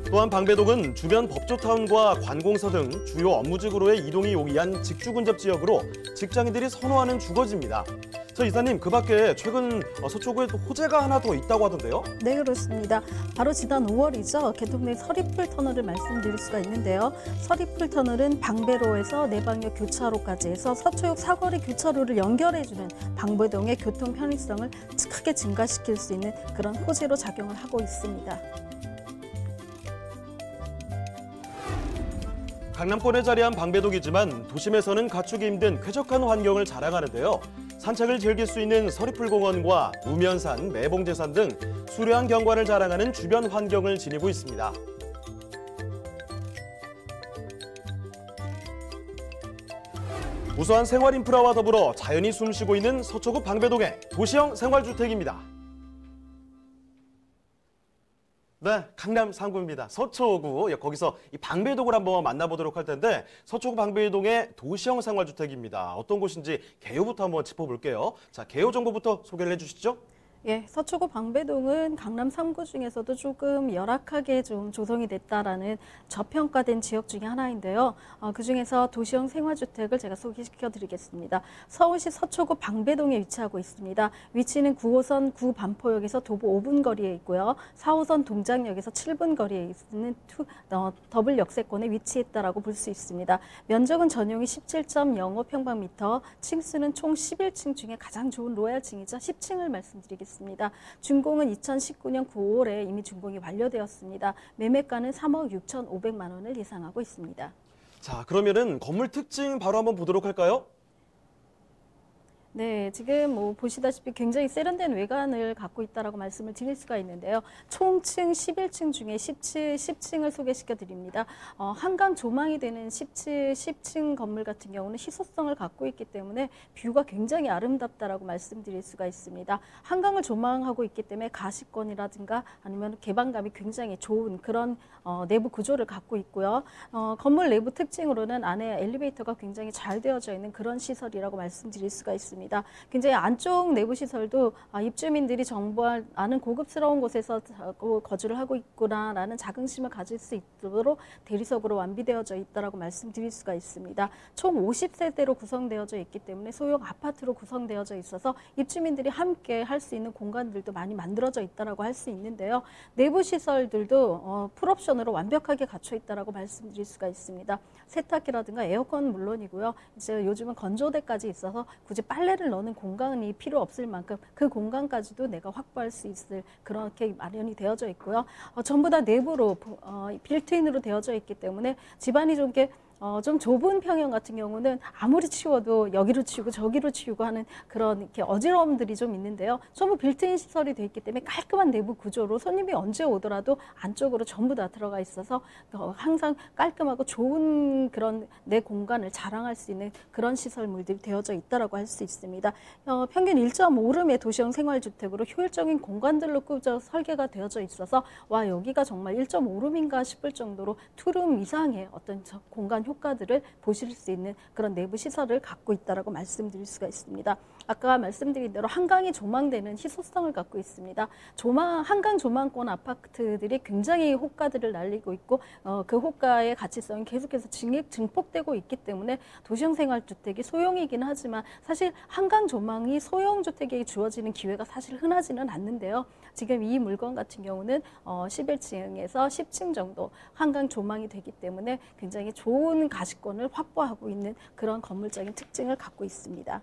또한 방배동은 주변 법조타운과 관공서 등 주요 업무직으로의 이동이 용이한 직주근접 지역으로 직장인들이 선호하는 주거지입니다. 저 이사님, 그 밖에 최근 서초구에 또 호재가 하나 더 있다고 하던데요? 네, 그렇습니다. 바로 지난 5월이죠. 개통된 서리풀 터널을 말씀드릴 수가 있는데요. 서리풀 터널은 방배로에서 내방역 교차로까지 해서 서초역 사거리 교차로를 연결해주는 방배동의 교통 편의성을 크게 증가시킬 수 있는 그런 호재로 작용을 하고 있습니다. 강남권에 자리한 방배동이지만 도심에서는 갖추기 힘든 쾌적한 환경을 자랑하는데요. 산책을 즐길 수 있는 서리풀공원과 우면산, 매봉제산 등 수려한 경관을 자랑하는 주변 환경을 지니고 있습니다. 우수한 생활 인프라와 더불어 자연이 숨쉬고 있는 서초구 방배동의 도시형 생활주택입니다. 네, 강남 3구입니다. 서초구, 거기서 이 방배동을 한번 만나보도록 할 텐데 서초구 방배동의 도시형 생활주택입니다. 어떤 곳인지 개요부터 한번 짚어볼게요. 자, 개요 정보부터 소개를 해주시죠. 예, 서초구 방배동은 강남 3구 중에서도 조금 열악하게 좀 조성이 됐다라는 저평가된 지역 중에 하나인데요. 그중에서 도시형 생활주택을 제가 소개시켜드리겠습니다. 서울시 서초구 방배동에 위치하고 있습니다. 위치는 9호선 구반포역에서 도보 5분 거리에 있고요. 4호선 동작역에서 7분 거리에 있는 더블 역세권에 위치했다라고 볼 수 있습니다. 면적은 전용이 17.05평방미터, 층수는 총 11층 중에 가장 좋은 로얄층이죠. 10층을 말씀드리겠습니다. 준공은 2019년 9월에 이미 준공이 완료되었습니다. 매매가는 3억 6,500만 원을 예상하고 있습니다. 자, 그러면은 건물 특징 바로 한번 보도록 할까요? 네, 지금 보시다시피 굉장히 세련된 외관을 갖고 있다라고 말씀을 드릴 수가 있는데요. 총층 11층 중에 10층을 소개시켜 드립니다. 한강 조망이 되는 10층 건물 같은 경우는 희소성을 갖고 있기 때문에 뷰가 굉장히 아름답다라고 말씀드릴 수가 있습니다. 한강을 조망하고 있기 때문에 가시권이라든가 아니면 개방감이 굉장히 좋은 그런 내부 구조를 갖고 있고요. 건물 내부 특징으로는 안에 엘리베이터가 굉장히 잘 되어져 있는 그런 시설이라고 말씀드릴 수가 있습니다. 굉장히 안쪽 내부 시설도 입주민들이 정보하는 고급스러운 곳에서 거주를 하고 있구나라는 자긍심을 가질 수 있도록 대리석으로 완비되어져 있다라고 말씀드릴 수가 있습니다. 총 50세대로 구성되어져 있기 때문에 소형 아파트로 구성되어져 있어서 입주민들이 함께 할 수 있는 공간들도 많이 만들어져 있다라고 할 수 있는데요. 내부 시설들도 풀옵션으로 완벽하게 갖춰 있다라고 말씀드릴 수가 있습니다. 세탁기라든가 에어컨 물론이고요. 이제 요즘은 건조대까지 있어서 굳이 빨래를 넣는 공간이 필요 없을 만큼 그 공간까지도 내가 확보할 수 있을 그렇게 마련이 되어져 있고요. 전부 다 내부로 빌트인으로 되어져 있기 때문에 집안이 좀 이렇게 좀 좁은 평형 같은 경우는 아무리 치워도 여기로 치우고 저기로 치우고 하는 그런 이렇게 어지러움들이 좀 있는데요. 전부 빌트인 시설이 되어 있기 때문에 깔끔한 내부 구조로 손님이 언제 오더라도 안쪽으로 전부 다 들어가 있어서 항상 깔끔하고 좋은 그런 내 공간을 자랑할 수 있는 그런 시설물들이 되어져 있다라고 할 수 있습니다. 평균 1.5룸의 도시형 생활주택으로 효율적인 공간들로 꾸져 설계가 되어져 있어서 와 여기가 정말 1.5룸인가 싶을 정도로 투룸 이상의 어떤 공간 효과들을 보실 수 있는 그런 내부 시설을 갖고 있다라고 말씀드릴 수가 있습니다. 아까 말씀드린 대로 한강이 조망되는 희소성을 갖고 있습니다. 한강 조망권 아파트들이 굉장히 호가들을 날리고 있고 그 호가의 가치성이 계속해서 증폭되고 있기 때문에 도시형 생활주택이 소형이긴 하지만 사실 한강 조망이 소형 주택에 주어지는 기회가 사실 흔하지는 않는데요. 지금 이 물건 같은 경우는 11층에서 10층 정도 한강 조망이 되기 때문에 굉장히 좋은 가시권을 확보하고 있는 그런 건물적인 특징을 갖고 있습니다.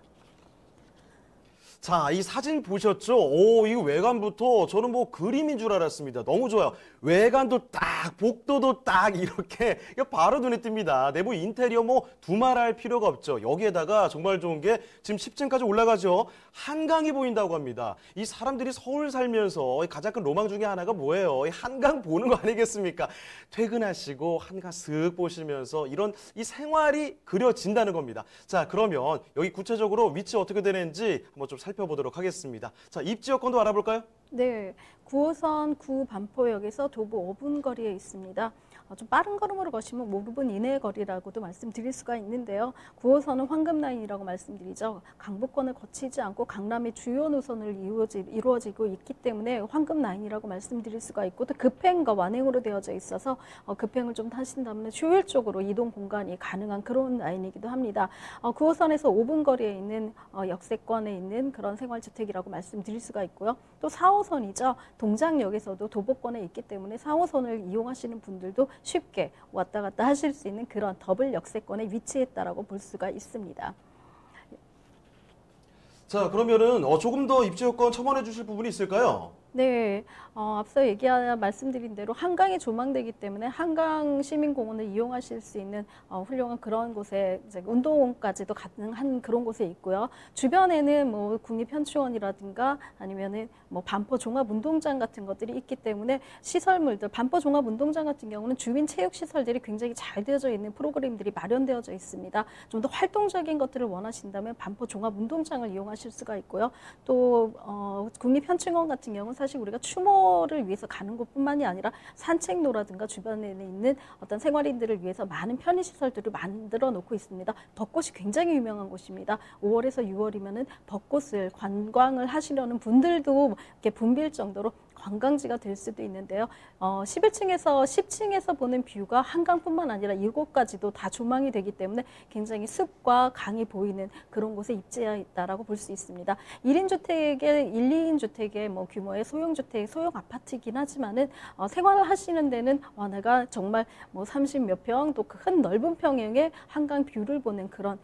자, 이 사진 보셨죠? 오, 이 외관부터 저는 뭐 그림인 줄 알았습니다. 너무 좋아요. 외관도 딱, 복도도 딱 이렇게 바로 눈에 띕니다. 내부 인테리어 뭐 두말할 필요가 없죠. 여기에다가 정말 좋은 게 지금 10층까지 올라가죠. 한강이 보인다고 합니다. 이 사람들이 서울 살면서 가장 큰 로망 중에 하나가 뭐예요? 이 한강 보는 거 아니겠습니까? 퇴근하시고 한강 쓱 보시면서 이런 이 생활이 그려진다는 겁니다. 자, 그러면 여기 구체적으로 위치 어떻게 되는지 한번 좀 살펴보도록 하겠습니다. 자, 입지 여건도 알아볼까요? 네, 9호선 구반포역에서 도보 5분 거리에 있습니다. 좀 빠른 걸음으로 거시면 5분 이내 거리라고도 말씀드릴 수가 있는데요. 9호선은 황금라인이라고 말씀드리죠. 강북권을 거치지 않고 강남의 주요 노선을 이루어지고 있기 때문에 황금라인이라고 말씀드릴 수가 있고 또 급행과 완행으로 되어져 있어서 급행을 좀 타신다면 효율적으로 이동 공간이 가능한 그런 라인이기도 합니다. 9호선에서 5분 거리에 있는 역세권에 있는 그런 생활주택이라고 말씀드릴 수가 있고요. 또 4호선이죠. 동작역에서도 도보권에 있기 때문에 4호선을 이용하시는 분들도 쉽게 왔다 갔다 하실 수 있는 그런 더블 역세권에 위치했다라고 볼 수가 있습니다. 자, 그러면은 조금 더 입지 여건 첨언해 주실 부분이 있을까요? 네, 앞서 말씀드린 대로 한강이 조망되기 때문에 한강 시민공원을 이용하실 수 있는 훌륭한 그런 곳에 이제 운동까지도 가능한 그런 곳에 있고요. 주변에는 뭐 국립현충원이라든가 아니면은 뭐 반포 종합운동장 같은 것들이 있기 때문에 시설물들, 반포 종합운동장 같은 경우는 주민 체육 시설들이 굉장히 잘 되어져 있는 프로그램들이 마련되어져 있습니다. 좀 더 활동적인 것들을 원하신다면 반포 종합운동장을 이용하실 수가 있고요. 또 국립현충원 같은 경우는 사실 우리가 추모를 위해서 가는 곳뿐만이 아니라 산책로라든가 주변에 있는 어떤 생활인들을 위해서 많은 편의시설들을 만들어 놓고 있습니다. 벚꽃이 굉장히 유명한 곳입니다. 5월에서 6월이면은 벚꽃을 관광을 하시려는 분들도 이렇게 붐빌 정도로 관광지가 될 수도 있는데요. 11층에서 10층에서 보는 뷰가 한강뿐만 아니라 이곳까지도 다 조망이 되기 때문에 굉장히 숲과 강이 보이는 그런 곳에 입지해 있다라고 볼 수 있습니다. 1인 주택의 1, 2인 주택의 뭐 규모의 소형 주택, 소형 아파트이긴 하지만은 생활을 하시는 데는 내가 정말 뭐 30몇 평 또 큰 넓은 평형의 한강 뷰를 보는 그런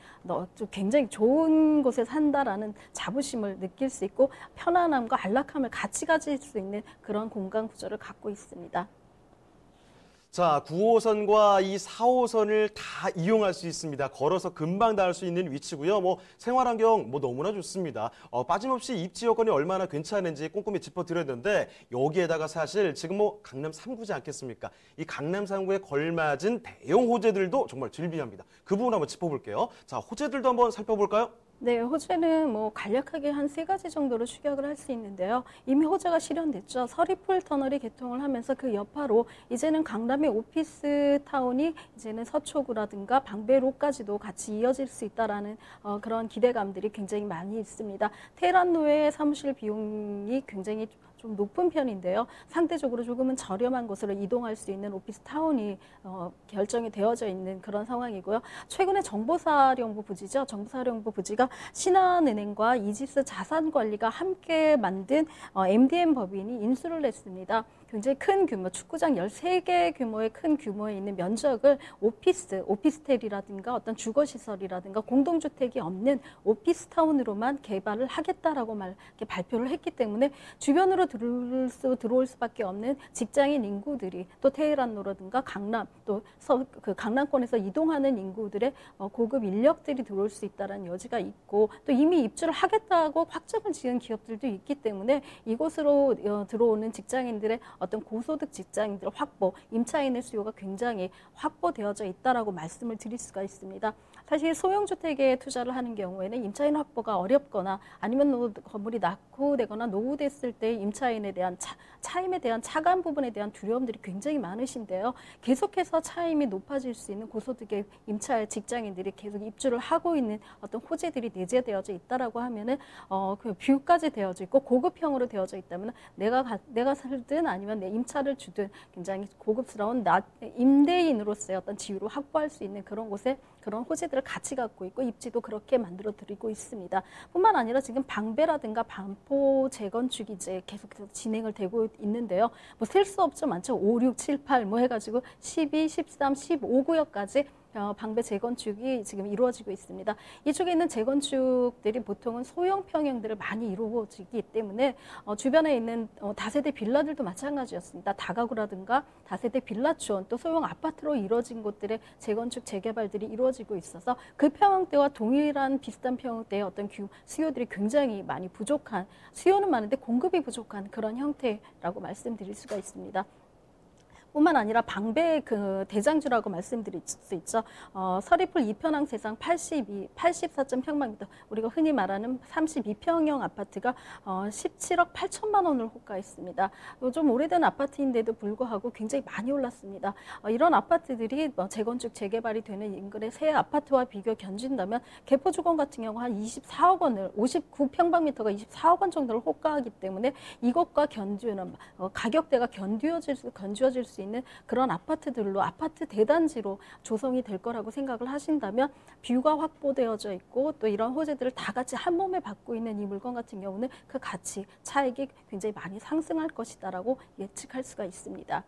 굉장히 좋은 곳에 산다라는 자부심을 느낄 수 있고 편안함과 안락함을 같이 가질 수 있는 그런 공간 구조를 갖고 있습니다. 자, 9호선과 이 4호선을 다 이용할 수 있습니다. 걸어서 금방 닿을 수 있는 위치고요. 뭐 생활환경 뭐 너무나 좋습니다. 빠짐없이 입지 여건이 얼마나 괜찮은지 꼼꼼히 짚어드렸는데 여기에다가 사실 지금 뭐 강남 3구지 않겠습니까? 이 강남 3구에 걸맞은 대형 호재들도 정말 즐비합니다. 그 부분 한번 짚어볼게요. 자, 호재들도 한번 살펴볼까요? 네, 호재는 뭐 간략하게 한 3가지 정도로 추격을 할 수 있는데요. 이미 호재가 실현됐죠. 서리풀 터널이 개통을 하면서 그 여파로 이제는 강남의 오피스 타운이 이제는 서초구라든가 방배로까지도 같이 이어질 수 있다라는 그런 기대감들이 굉장히 많이 있습니다. 테헤란로의 사무실 비용이 굉장히 좀 높은 편인데요. 상대적으로 조금은 저렴한 곳으로 이동할 수 있는 오피스 타운이 결정이 되어져 있는 그런 상황이고요. 최근에 정보사령부 부지죠. 정보사령부 부지가 신한은행과 이지스 자산관리가 함께 만든 MDM 법인이 인수를 했습니다. 굉장히 큰 규모, 축구장 13개 규모의 큰 규모에 있는 면적을 오피스텔이라든가 어떤 주거시설이라든가 공동주택이 없는 오피스타운으로만 개발을 하겠다라고 이렇게 발표를 했기 때문에 주변으로 들어올 수밖에 없는 직장인 인구들이 또 테헤란로라든가 강남 또 그 강남권에서 이동하는 인구들의 고급 인력들이 들어올 수 있다는 여지가 있고 또 이미 입주를 하겠다고 확정을 지은 기업들도 있기 때문에 이곳으로 들어오는 직장인들의 어떤 고소득 직장인들 확보, 임차인의 수요가 굉장히 확보되어져 있다라고 말씀을 드릴 수가 있습니다. 사실 소형주택에 투자를 하는 경우에는 임차인 확보가 어렵거나 아니면 건물이 낙후되거나 노후됐을 때 임차인에 대한 차임에 대한 차감 부분에 대한 두려움들이 굉장히 많으신데요. 계속해서 차임이 높아질 수 있는 고소득의 임차 직장인들이 계속 입주를 하고 있는 어떤 호재들이 내재되어져 있다라고 하면은 그 뷰까지 되어져 있고 고급형으로 되어져 있다면 내가 살든 아니면 내 임차를 주든 굉장히 고급스러운 임대인으로서의 어떤 지위를 확보할 수 있는 그런 곳에 그런 호재들을 같이 갖고 있고 입지도 그렇게 만들어 드리고 있습니다. 뿐만 아니라 지금 방배라든가 반포 재건축이 이제 계속해서 진행을 되고 있는데요. 뭐 셀 수 없죠. 많죠. 5, 6, 7, 8 뭐 해가지고 12, 13, 15구역까지 방배 재건축이 지금 이루어지고 있습니다. 이쪽에 있는 재건축들이 보통은 소형 평형들을 많이 이루어지기 때문에 주변에 있는 다세대 빌라들도 마찬가지였습니다. 다가구라든가 다세대 빌라촌 또 소형 아파트로 이루어진 곳들의 재건축 재개발들이 이루어지고 있어서 그 평형대와 동일한 비슷한 평형대의 어떤 수요들이 굉장히 많이 부족한 수요는 많은데 공급이 부족한 그런 형태라고 말씀드릴 수가 있습니다. 뿐만 아니라 방배 그 대장주라고 말씀드릴 수 있죠. 서리풀 2편항 세상 84.평방미터 우리가 흔히 말하는 32평형 아파트가 17억 8천만 원을 호가했습니다. 좀 오래된 아파트인데도 불구하고 굉장히 많이 올랐습니다. 이런 아파트들이 재건축 재개발이 되는 인근의 새 아파트와 비교 견진다면 개포주공 같은 경우 한 24억 원을 59평방미터가 24억 원 정도를 호가하기 때문에 이것과 견주는 가격대가 견주어질 수 있는 그런 아파트들로 아파트 대단지로 조성이 될 거라고 생각을 하신다면 뷰가 확보되어져 있고 또 이런 호재들을 다 같이 한 몸에 받고 있는 이 물건 같은 경우는 그 가치, 차익이 굉장히 많이 상승할 것이다라고 예측할 수가 있습니다.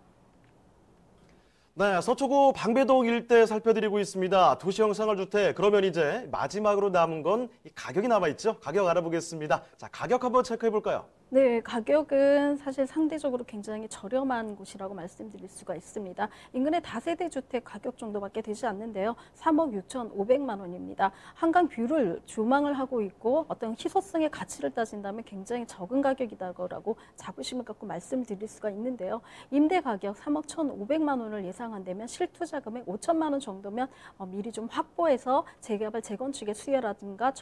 네, 서초구 방배동 일대 살펴드리고 있습니다. 도시형 생활주택. 그러면 이제 마지막으로 남은 건 이 가격이 남아있죠? 가격 알아보겠습니다. 자, 가격 한번 체크해볼까요? 네, 가격은 사실 상대적으로 굉장히 저렴한 곳이라고 말씀드릴 수가 있습니다. 인근의 다세대 주택 가격 정도밖에 되지 않는데요. 3억 6,500만 원입니다. 한강 뷰를 조망을 하고 있고 어떤 희소성의 가치를 따진다면 굉장히 적은 가격이다라고 자부심을 갖고 말씀드릴 수가 있는데요. 임대 가격 3억 1,500만 원을 예상한다면 실투자금액 5천만 원 정도면 미리 좀 확보해서 재개발, 재건축의 수요라든가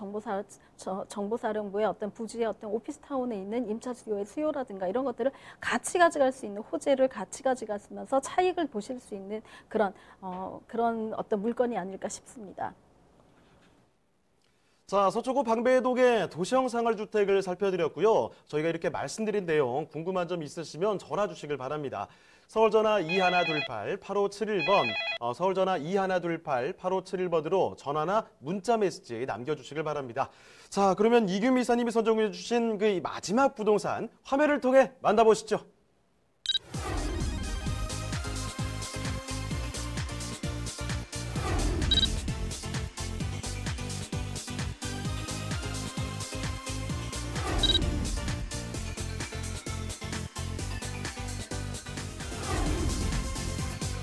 정보사령부의 어떤 부지의 어떤 오피스타운에 있는 임차 수요의 수요라든가 이런 것들을 같이 가져갈 수 있는 호재를 같이 가져가면서 차익을 보실 수 있는 그런 어떤 물건이 아닐까 싶습니다. 자, 서초구 방배동의 도시형 생활주택을 살펴드렸고요. 저희가 이렇게 말씀드린 내용 궁금한 점 있으시면 전화 주시길 바랍니다. 서울전화 2128-8571번, 서울전화 2128-8571번으로 전화나 문자 메시지 남겨주시길 바랍니다. 자, 그러면 이규미 이사님이 선정해 주신 그 마지막 부동산 화면을 통해 만나보시죠.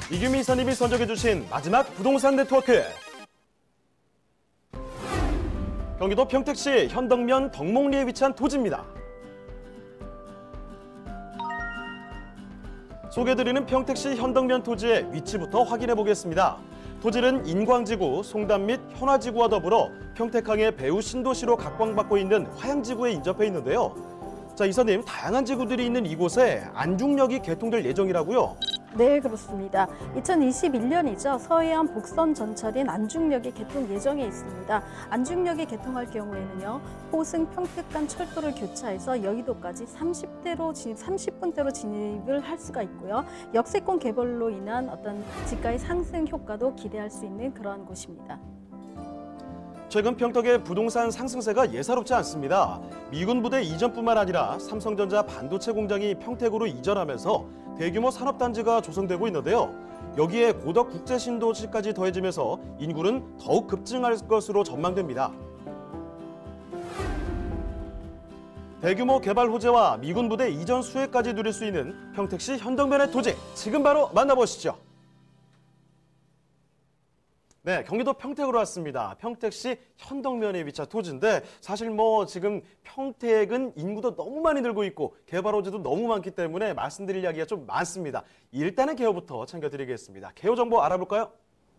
이규미 이사님이 선정해 주신 마지막 부동산 네트워크. 경기도 평택시 현덕면 덕목리에 위치한 토지입니다. 소개해드리는 평택시 현덕면 토지의 위치부터 확인해 보겠습니다. 토지는 인광지구, 송담 및 현화지구와 더불어 평택항의 배후 신도시로 각광받고 있는 화양지구에 인접해 있는데요. 자, 이사님, 다양한 지구들이 있는 이곳에 안중역이 개통될 예정이라고요? 네, 그렇습니다. 2021년이죠. 서해안 복선 전철인 안중역이 개통 예정에 있습니다. 안중역이 개통할 경우에는요, 호승 평택 간 철도를 교차해서 여의도까지 30분대로 진입을 할 수가 있고요. 역세권 개발로 인한 어떤 지가의 상승 효과도 기대할 수 있는 그러한 곳입니다. 최근 평택의 부동산 상승세가 예사롭지 않습니다. 미군 부대 이전뿐만 아니라 삼성전자 반도체 공장이 평택으로 이전하면서 대규모 산업단지가 조성되고 있는데요. 여기에 고덕 국제신도시까지 더해지면서 인구는 더욱 급증할 것으로 전망됩니다. 대규모 개발 호재와 미군 부대 이전 수혜까지 누릴 수 있는 평택시 현덕면의 토지, 지금 바로 만나보시죠. 네, 경기도 평택으로 왔습니다. 평택시 현덕면에 위치한 토지인데 사실 지금 평택은 인구도 너무 많이 늘고 있고 개발 호재도 너무 많기 때문에 말씀드릴 이야기가 좀 많습니다. 일단은 개요부터 챙겨드리겠습니다. 개요 정보 알아볼까요?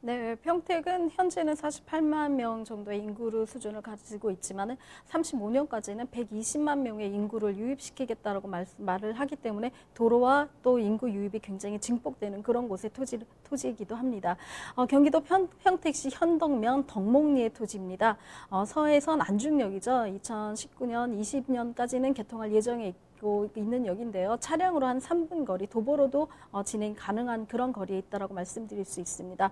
네, 평택은 현재는 48만 명 정도의 인구를 수준을 가지고 있지만 35년까지는 120만 명의 인구를 유입시키겠다라고 말을 하기 때문에 도로와 또 인구 유입이 굉장히 증폭되는 그런 곳의 토지이기도 합니다. 경기도 평택시 현덕면 덕목리의 토지입니다. 서해선 안중역이죠. 2019년, 20년까지는 개통할 예정에 있는 역인데요. 차량으로 한 3분 거리, 도보로도 진행 가능한 그런 거리에 있다라고 말씀드릴 수 있습니다.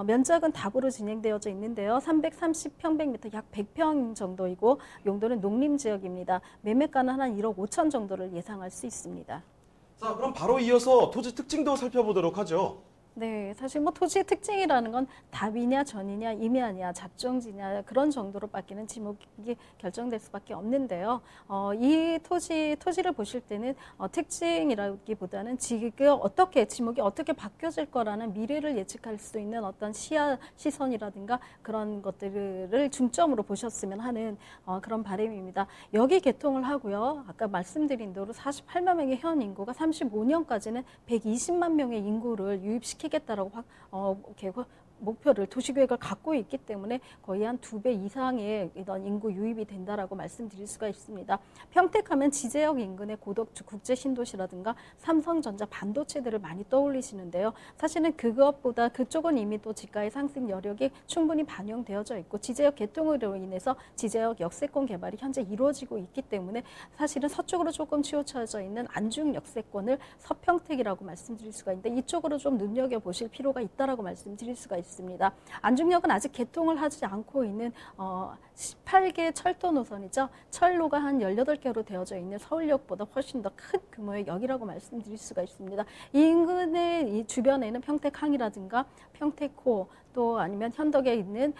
면적은 답으로 진행되어져 있는데요. 330평방미터 약 100평 정도이고 용도는 농림지역입니다. 매매가는 한 1억 5천 정도를 예상할 수 있습니다. 자, 그럼 바로 이어서 토지 특징도 살펴보도록 하죠. 네, 사실 토지의 특징이라는 건 답이냐, 전이냐, 임야냐, 잡종지냐 그런 정도로밖에는 지목이 결정될 수밖에 없는데요. 이 토지를 보실 때는 특징이라기보다는 지목이 어떻게 바뀌어질 거라는 미래를 예측할 수 있는 어떤 시선이라든가 그런 것들을 중점으로 보셨으면 하는 그런 바람입니다. 여기 개통을 하고요. 아까 말씀드린 대로 48만 명의 현 인구가 35년까지는 120만 명의 인구를 유입시키겠다라고 목표를 도시계획을 갖고 있기 때문에 거의 한 2배 이상의 이런 인구 유입이 된다라고 말씀드릴 수가 있습니다. 평택하면 지제역 인근의 고덕 국제신도시라든가 삼성전자 반도체들을 많이 떠올리시는데요. 사실은 그것보다 그쪽은 이미 또 지가의 상승 여력이 충분히 반영되어져 있고 지제역 개통으로 인해서 지제역 역세권 개발이 현재 이루어지고 있기 때문에 사실은 서쪽으로 조금 치우쳐져 있는 안중 역세권을 서평택이라고 말씀드릴 수가 있는데 이쪽으로 좀 눈여겨보실 필요가 있다라고 말씀드릴 수가 있습니다. 안중역은 아직 개통을 하지 않고 있는 18개 철도 노선이죠. 철로가 한 18개로 되어져 있는 서울역보다 훨씬 더 큰 규모의 역이라고 말씀드릴 수가 있습니다. 이 인근의 이 주변에는 평택항이라든가 평택호 또 아니면 현덕에 있는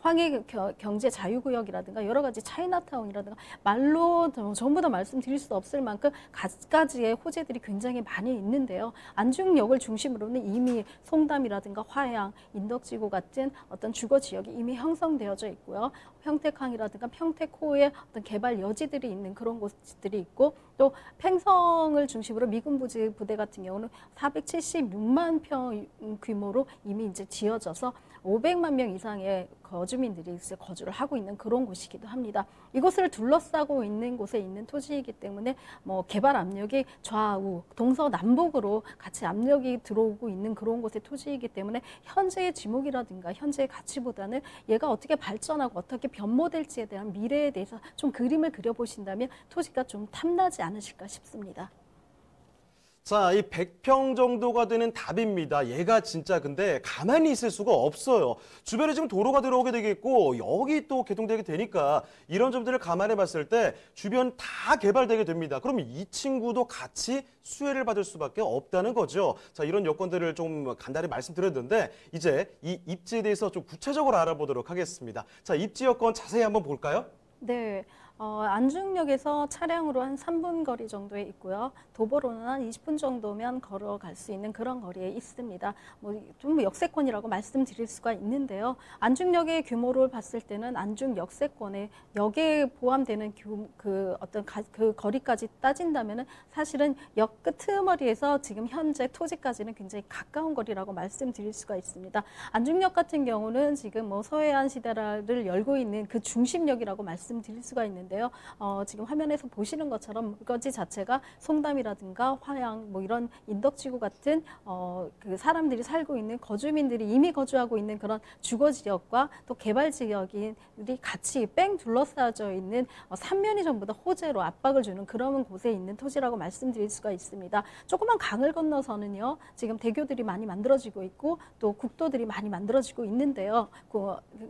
황해 경제 자유구역이라든가 여러 가지 차이나타운이라든가 말로 전부 다 말씀드릴 수 없을 만큼 갖가지의 호재들이 굉장히 많이 있는데요. 안중역을 중심으로는 이미 송담이라든가 화양, 인덕지구 같은 어떤 주거 지역이 이미 형성되어져 있고요. 평택항이라든가 평택호의 어떤 개발 여지들이 있는 그런 곳들이 있고 또 팽성을 중심으로 미군 부대 같은 경우는 476만 평 규모로 이미 이제 지어져서 500만 명 이상의 거주민들이 거주를 하고 있는 그런 곳이기도 합니다. 이곳을 둘러싸고 있는 곳에 있는 토지이기 때문에 개발 압력이 좌우, 동서남북으로 같이 압력이 들어오고 있는 그런 곳의 토지이기 때문에 현재의 지목이라든가 현재의 가치보다는 얘가 어떻게 발전하고 어떻게 변모될지에 대한 미래에 대해서 좀 그림을 그려보신다면 토지가 좀 탐나지 않으실까 싶습니다. 자, 이 100평 정도가 되는 답입니다. 얘가 진짜 근데 가만히 있을 수가 없어요. 주변에 지금 도로가 들어오게 되겠고 여기 또 개통되게 되니까 이런 점들을 감안해 봤을 때 주변 다 개발되게 됩니다. 그러면 이 친구도 같이 수혜를 받을 수밖에 없다는 거죠. 자, 이런 여건들을 좀 간단히 말씀드렸는데 이제 이 입지에 대해서 좀 구체적으로 알아보도록 하겠습니다. 자, 입지 여건 자세히 한번 볼까요? 네. 안중역에서 차량으로 한 3분 거리 정도에 있고요. 도보로는 한 20분 정도면 걸어갈 수 있는 그런 거리에 있습니다. 좀 역세권이라고 말씀드릴 수가 있는데요. 안중역의 규모를 봤을 때는 안중 역세권의 역에 포함되는 그 거리까지 따진다면은 사실은 역 끄트머리에서 지금 현재 토지까지는 굉장히 가까운 거리라고 말씀드릴 수가 있습니다. 안중역 같은 경우는 지금 서해안 시대를 열고 있는 그 중심역이라고 말씀드릴 말씀드릴 수가 있는데요. 지금 화면에서 보시는 것처럼 물거지 자체가 송담이라든가 화양 뭐 이런 인덕지구 같은 그 사람들이 살고 있는 거주민들이 이미 거주하고 있는 그런 주거 지역과 또 개발 지역이 같이 뺑 둘러싸여 있는 삼면이 전부 다 호재로 압박을 주는 그런 곳에 있는 토지라고 말씀드릴 수가 있습니다. 조그만 강을 건너서는요, 지금 대교들이 많이 만들어지고 있고 또 국도들이 많이 만들어지고 있는데요.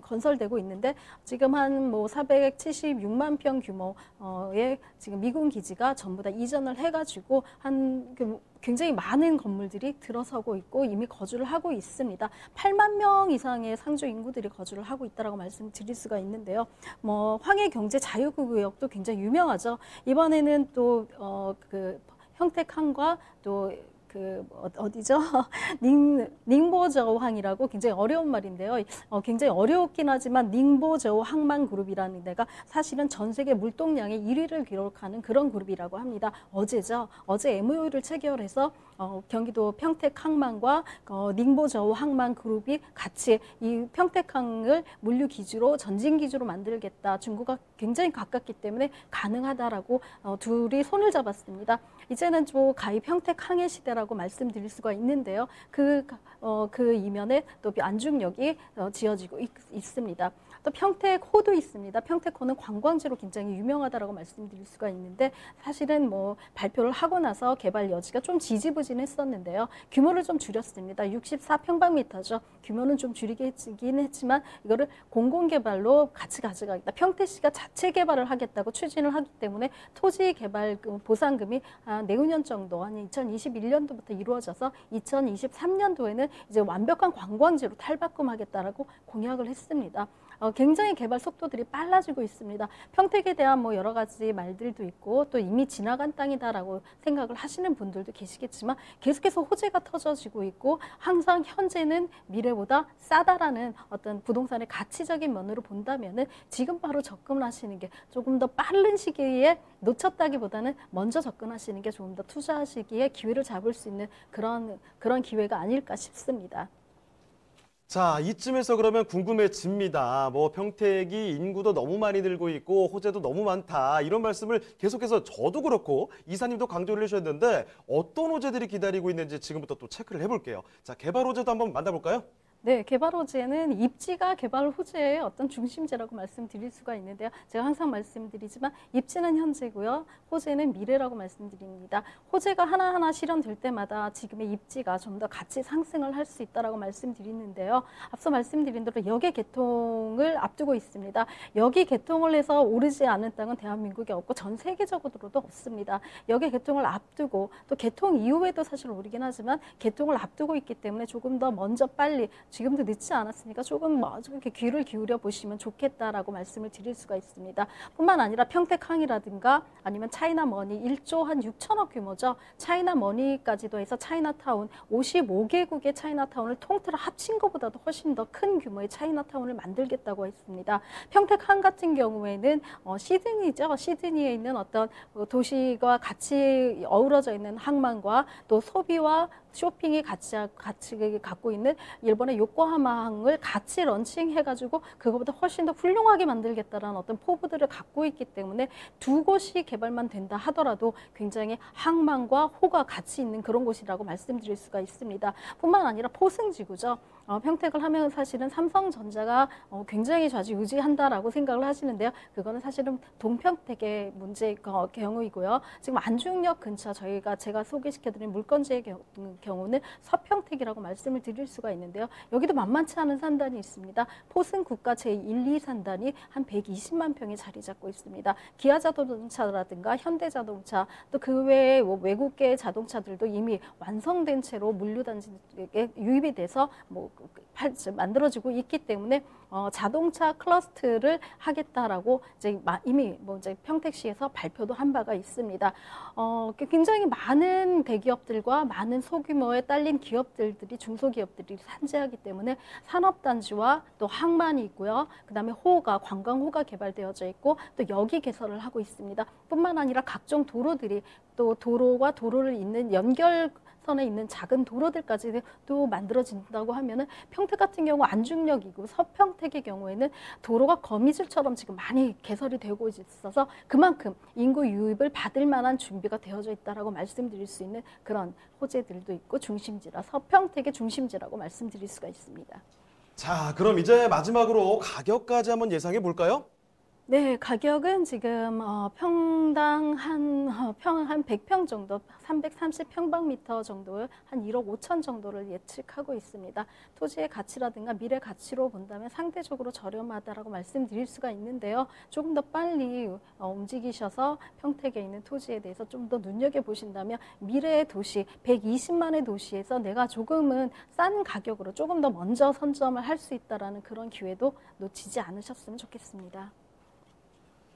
건설되고 있는데 지금 한 뭐 476만 평 규모의 지금 미군 기지가 전부 다 이전을 해가지고 굉장히 많은 건물들이 들어서고 있고 이미 거주를 하고 있습니다. 8만 명 이상의 상주 인구들이 거주를 하고 있다라고 말씀드릴 수가 있는데요. 뭐 황해경제 자유구역도 굉장히 유명하죠. 이번에는 또 그 평택항과 또 어디죠? 닝보저우항이라고 굉장히 어려운 말인데요. 굉장히 어려웠긴 하지만 닝보저우 항만 그룹이라는 데가 사실은 전 세계 물동량의 1위를 기록하는 그런 그룹이라고 합니다. 어제죠. 어제 MOU를 체결해서 경기도 평택항만과 닝보저우 항만 그룹이 같이 이 평택항을 물류 기지로 전진 기지로 만들겠다. 중국과 굉장히 가깝기 때문에 가능하다라고 둘이 손을 잡았습니다. 이제는 좀 가히 평택항해 시대라고 말씀드릴 수가 있는데요. 그 이면에 또 안중역이 지어지고 있습니다. 또 평택호도 있습니다. 평택호는 관광지로 굉장히 유명하다라고 말씀드릴 수가 있는데 사실은 뭐 발표를 하고 나서 개발 여지가 좀 지지부진했었는데요. 규모를 좀 줄였습니다. 64평방미터죠. 규모는 좀 줄이긴 했지만 이거를 공공개발로 같이 가져가겠다. 평택시가 자체 개발을 하겠다고 추진을 하기 때문에 토지 개발 보상금이 내후년 정도, 한 2021년도부터 이루어져서 2023년도에는 이제 완벽한 관광지로 탈바꿈하겠다라고 공약을 했습니다. 굉장히 개발 속도들이 빨라지고 있습니다. 평택에 대한 뭐 여러 가지 말들도 있고 또 이미 지나간 땅이다라고 생각을 하시는 분들도 계시겠지만 계속해서 호재가 터져지고 있고 항상 현재는 미래보다 싸다라는 어떤 부동산의 가치적인 면으로 본다면은 지금 바로 접근하시는 게 조금 더 빠른 시기에 놓쳤다기보다는 먼저 접근하시는 게 조금 더 투자하시기에 기회를 잡을 수 있는 그런 기회가 아닐까 싶습니다. 자, 이쯤에서 그러면 궁금해집니다. 뭐 평택이 인구도 너무 많이 늘고 있고 호재도 너무 많다. 이런 말씀을 계속해서 저도 그렇고 이사님도 강조를 해주셨는데 어떤 호재들이 기다리고 있는지 지금부터 또 체크를 해볼게요. 자, 개발 호재도 한번 만나볼까요? 네, 개발 호재는 입지가 개발 호재의 어떤 중심지라고 말씀드릴 수가 있는데요. 제가 항상 말씀드리지만 입지는 현재고요. 호재는 미래라고 말씀드립니다. 호재가 하나하나 실현될 때마다 지금의 입지가 좀 더 같이 상승을 할 수 있다라고 말씀드리는데요. 앞서 말씀드린 대로 역의 개통을 앞두고 있습니다. 역이 개통을 해서 오르지 않은 땅은 대한민국에 없고 전 세계적으로도 없습니다. 역의 개통을 앞두고 또 개통 이후에도 사실 오르긴 하지만 개통을 앞두고 있기 때문에 조금 더 먼저 빨리 지금도 늦지 않았으니까 조금 이렇게 귀를 기울여 보시면 좋겠다라고 말씀을 드릴 수가 있습니다. 뿐만 아니라 평택항이라든가 아니면 차이나머니 1조 한 6천억 규모죠. 차이나머니까지도 해서 차이나타운 55개국의 차이나타운을 통틀어 합친 것보다도 훨씬 더 큰 규모의 차이나타운을 만들겠다고 했습니다. 평택항 같은 경우에는 시드니죠. 시드니에 있는 어떤 도시가 같이 어우러져 있는 항만과 또 소비와 쇼핑이 같이 갖고 있는 일본의 요코하마항을 같이 런칭해가지고 그거보다 훨씬 더 훌륭하게 만들겠다라는 어떤 포부들을 갖고 있기 때문에 두 곳이 개발만 된다 하더라도 굉장히 항만과 호가 같이 있는 그런 곳이라고 말씀드릴 수가 있습니다. 뿐만 아니라 포승지구죠. 평택을 하면 사실은 삼성전자가 굉장히 좌지우지한다라고 생각을 하시는데요. 그거는 사실은 동평택의 문제의 경우이고요. 지금 안중역 근처 제가 소개시켜드린 물건지의 경우는 서평택이라고 말씀을 드릴 수가 있는데요. 여기도 만만치 않은 산단이 있습니다. 포승국가 제1, 2산단이 한 120만 평이 자리 잡고 있습니다. 기아자동차라든가 현대자동차 또 그 외에 외국계 자동차들도 이미 완성된 채로 물류단지에 유입이 돼서 만들어지고 있기 때문에 자동차 클러스터를 하겠다라고 이미 이제 평택시에서 발표도 한 바가 있습니다. 굉장히 많은 대기업들과 많은 소규모의 딸린 기업들이 중소기업들이 산재하기 때문에 산업단지와 또 항만이 있고요. 그다음에 관광호가 개발되어져 있고 또 역이 개설을 하고 있습니다. 뿐만 아니라 각종 도로들이 또 도로와 도로를 잇는 연결 선에 있는 작은 도로들까지도 만들어진다고 하면은 평택 같은 경우 안중역이고 서평택의 경우에는 도로가 거미줄처럼 지금 많이 개설이 되고 있어서 그만큼 인구 유입을 받을 만한 준비가 되어져 있다라고 말씀드릴 수 있는 그런 호재들도 있고 중심지라 서평택의 중심지라고 말씀드릴 수가 있습니다. 자, 그럼 이제 마지막으로 가격까지 한번 예상해 볼까요? 네, 가격은 지금 평당 한 100평 정도, 330평방미터 정도, 한 1억 5천 정도를 예측하고 있습니다. 토지의 가치라든가 미래 가치로 본다면 상대적으로 저렴하다라고 말씀드릴 수가 있는데요. 조금 더 빨리 움직이셔서 평택에 있는 토지에 대해서 좀 더 눈여겨보신다면 미래의 도시, 120만의 도시에서 내가 조금은 싼 가격으로 조금 더 먼저 선점을 할 수 있다는 그런 기회도 놓치지 않으셨으면 좋겠습니다.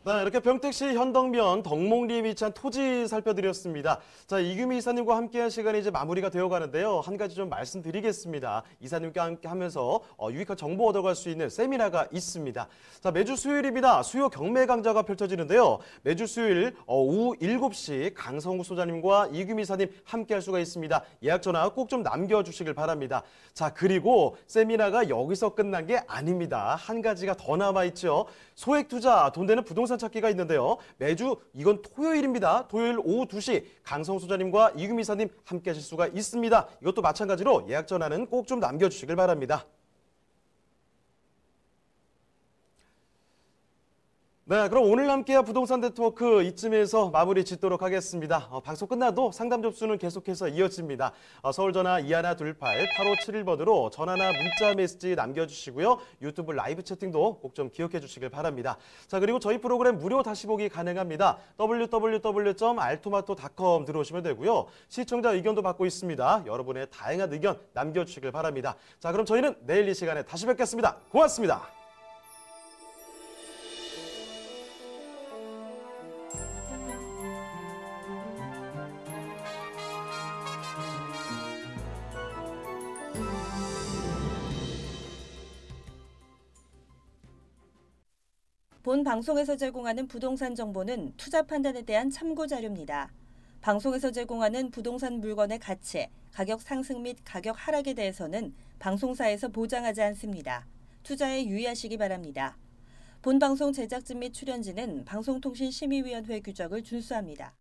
네, 이렇게 평택시 현덕면 덕목리에 위치한 토지 살펴드렸습니다. 자, 이금희 이사님과 함께한 시간이 이제 마무리가 되어가는데요. 한 가지 좀 말씀드리겠습니다. 이사님과 함께 하면서 유익한 정보 얻어갈 수 있는 세미나가 있습니다. 자, 매주 수요일입니다. 수요 경매 강좌가 펼쳐지는데요. 매주 수요일 오후 7시 강성우 소장님과 이금희 이사님 함께할 수가 있습니다. 예약 전화 꼭 좀 남겨주시길 바랍니다. 자, 그리고 세미나가 여기서 끝난 게 아닙니다. 한 가지가 더 남아있죠. 소액 투자, 돈 되는 부동산 찾기가 있는데요. 매주 이건 토요일입니다. 토요일 오후 2시 강성우 소장님과 이금희 이사님 함께 하실 수가 있습니다. 이것도 마찬가지로 예약 전화는 꼭 좀 남겨주시길 바랍니다. 네, 그럼 오늘 함께한 부동산 네트워크 이쯤에서 마무리 짓도록 하겠습니다. 방송 끝나도 상담 접수는 계속해서 이어집니다. 서울전화 2128-8571번으로 전화나 문자 메시지 남겨주시고요. 유튜브 라이브 채팅도 꼭 좀 기억해 주시길 바랍니다. 자, 그리고 저희 프로그램 무료 다시 보기 가능합니다. www.altomato.com 들어오시면 되고요. 시청자 의견도 받고 있습니다. 여러분의 다양한 의견 남겨주시길 바랍니다. 자, 그럼 저희는 내일 이 시간에 다시 뵙겠습니다. 고맙습니다. 본 방송에서 제공하는 부동산 정보는 투자 판단에 대한 참고 자료입니다. 방송에서 제공하는 부동산 물건의 가치, 가격 상승 및 가격 하락에 대해서는 방송사에서 보장하지 않습니다. 투자에 유의하시기 바랍니다. 본 방송 제작진 및 출연진은 방송통신심의위원회 규정을 준수합니다.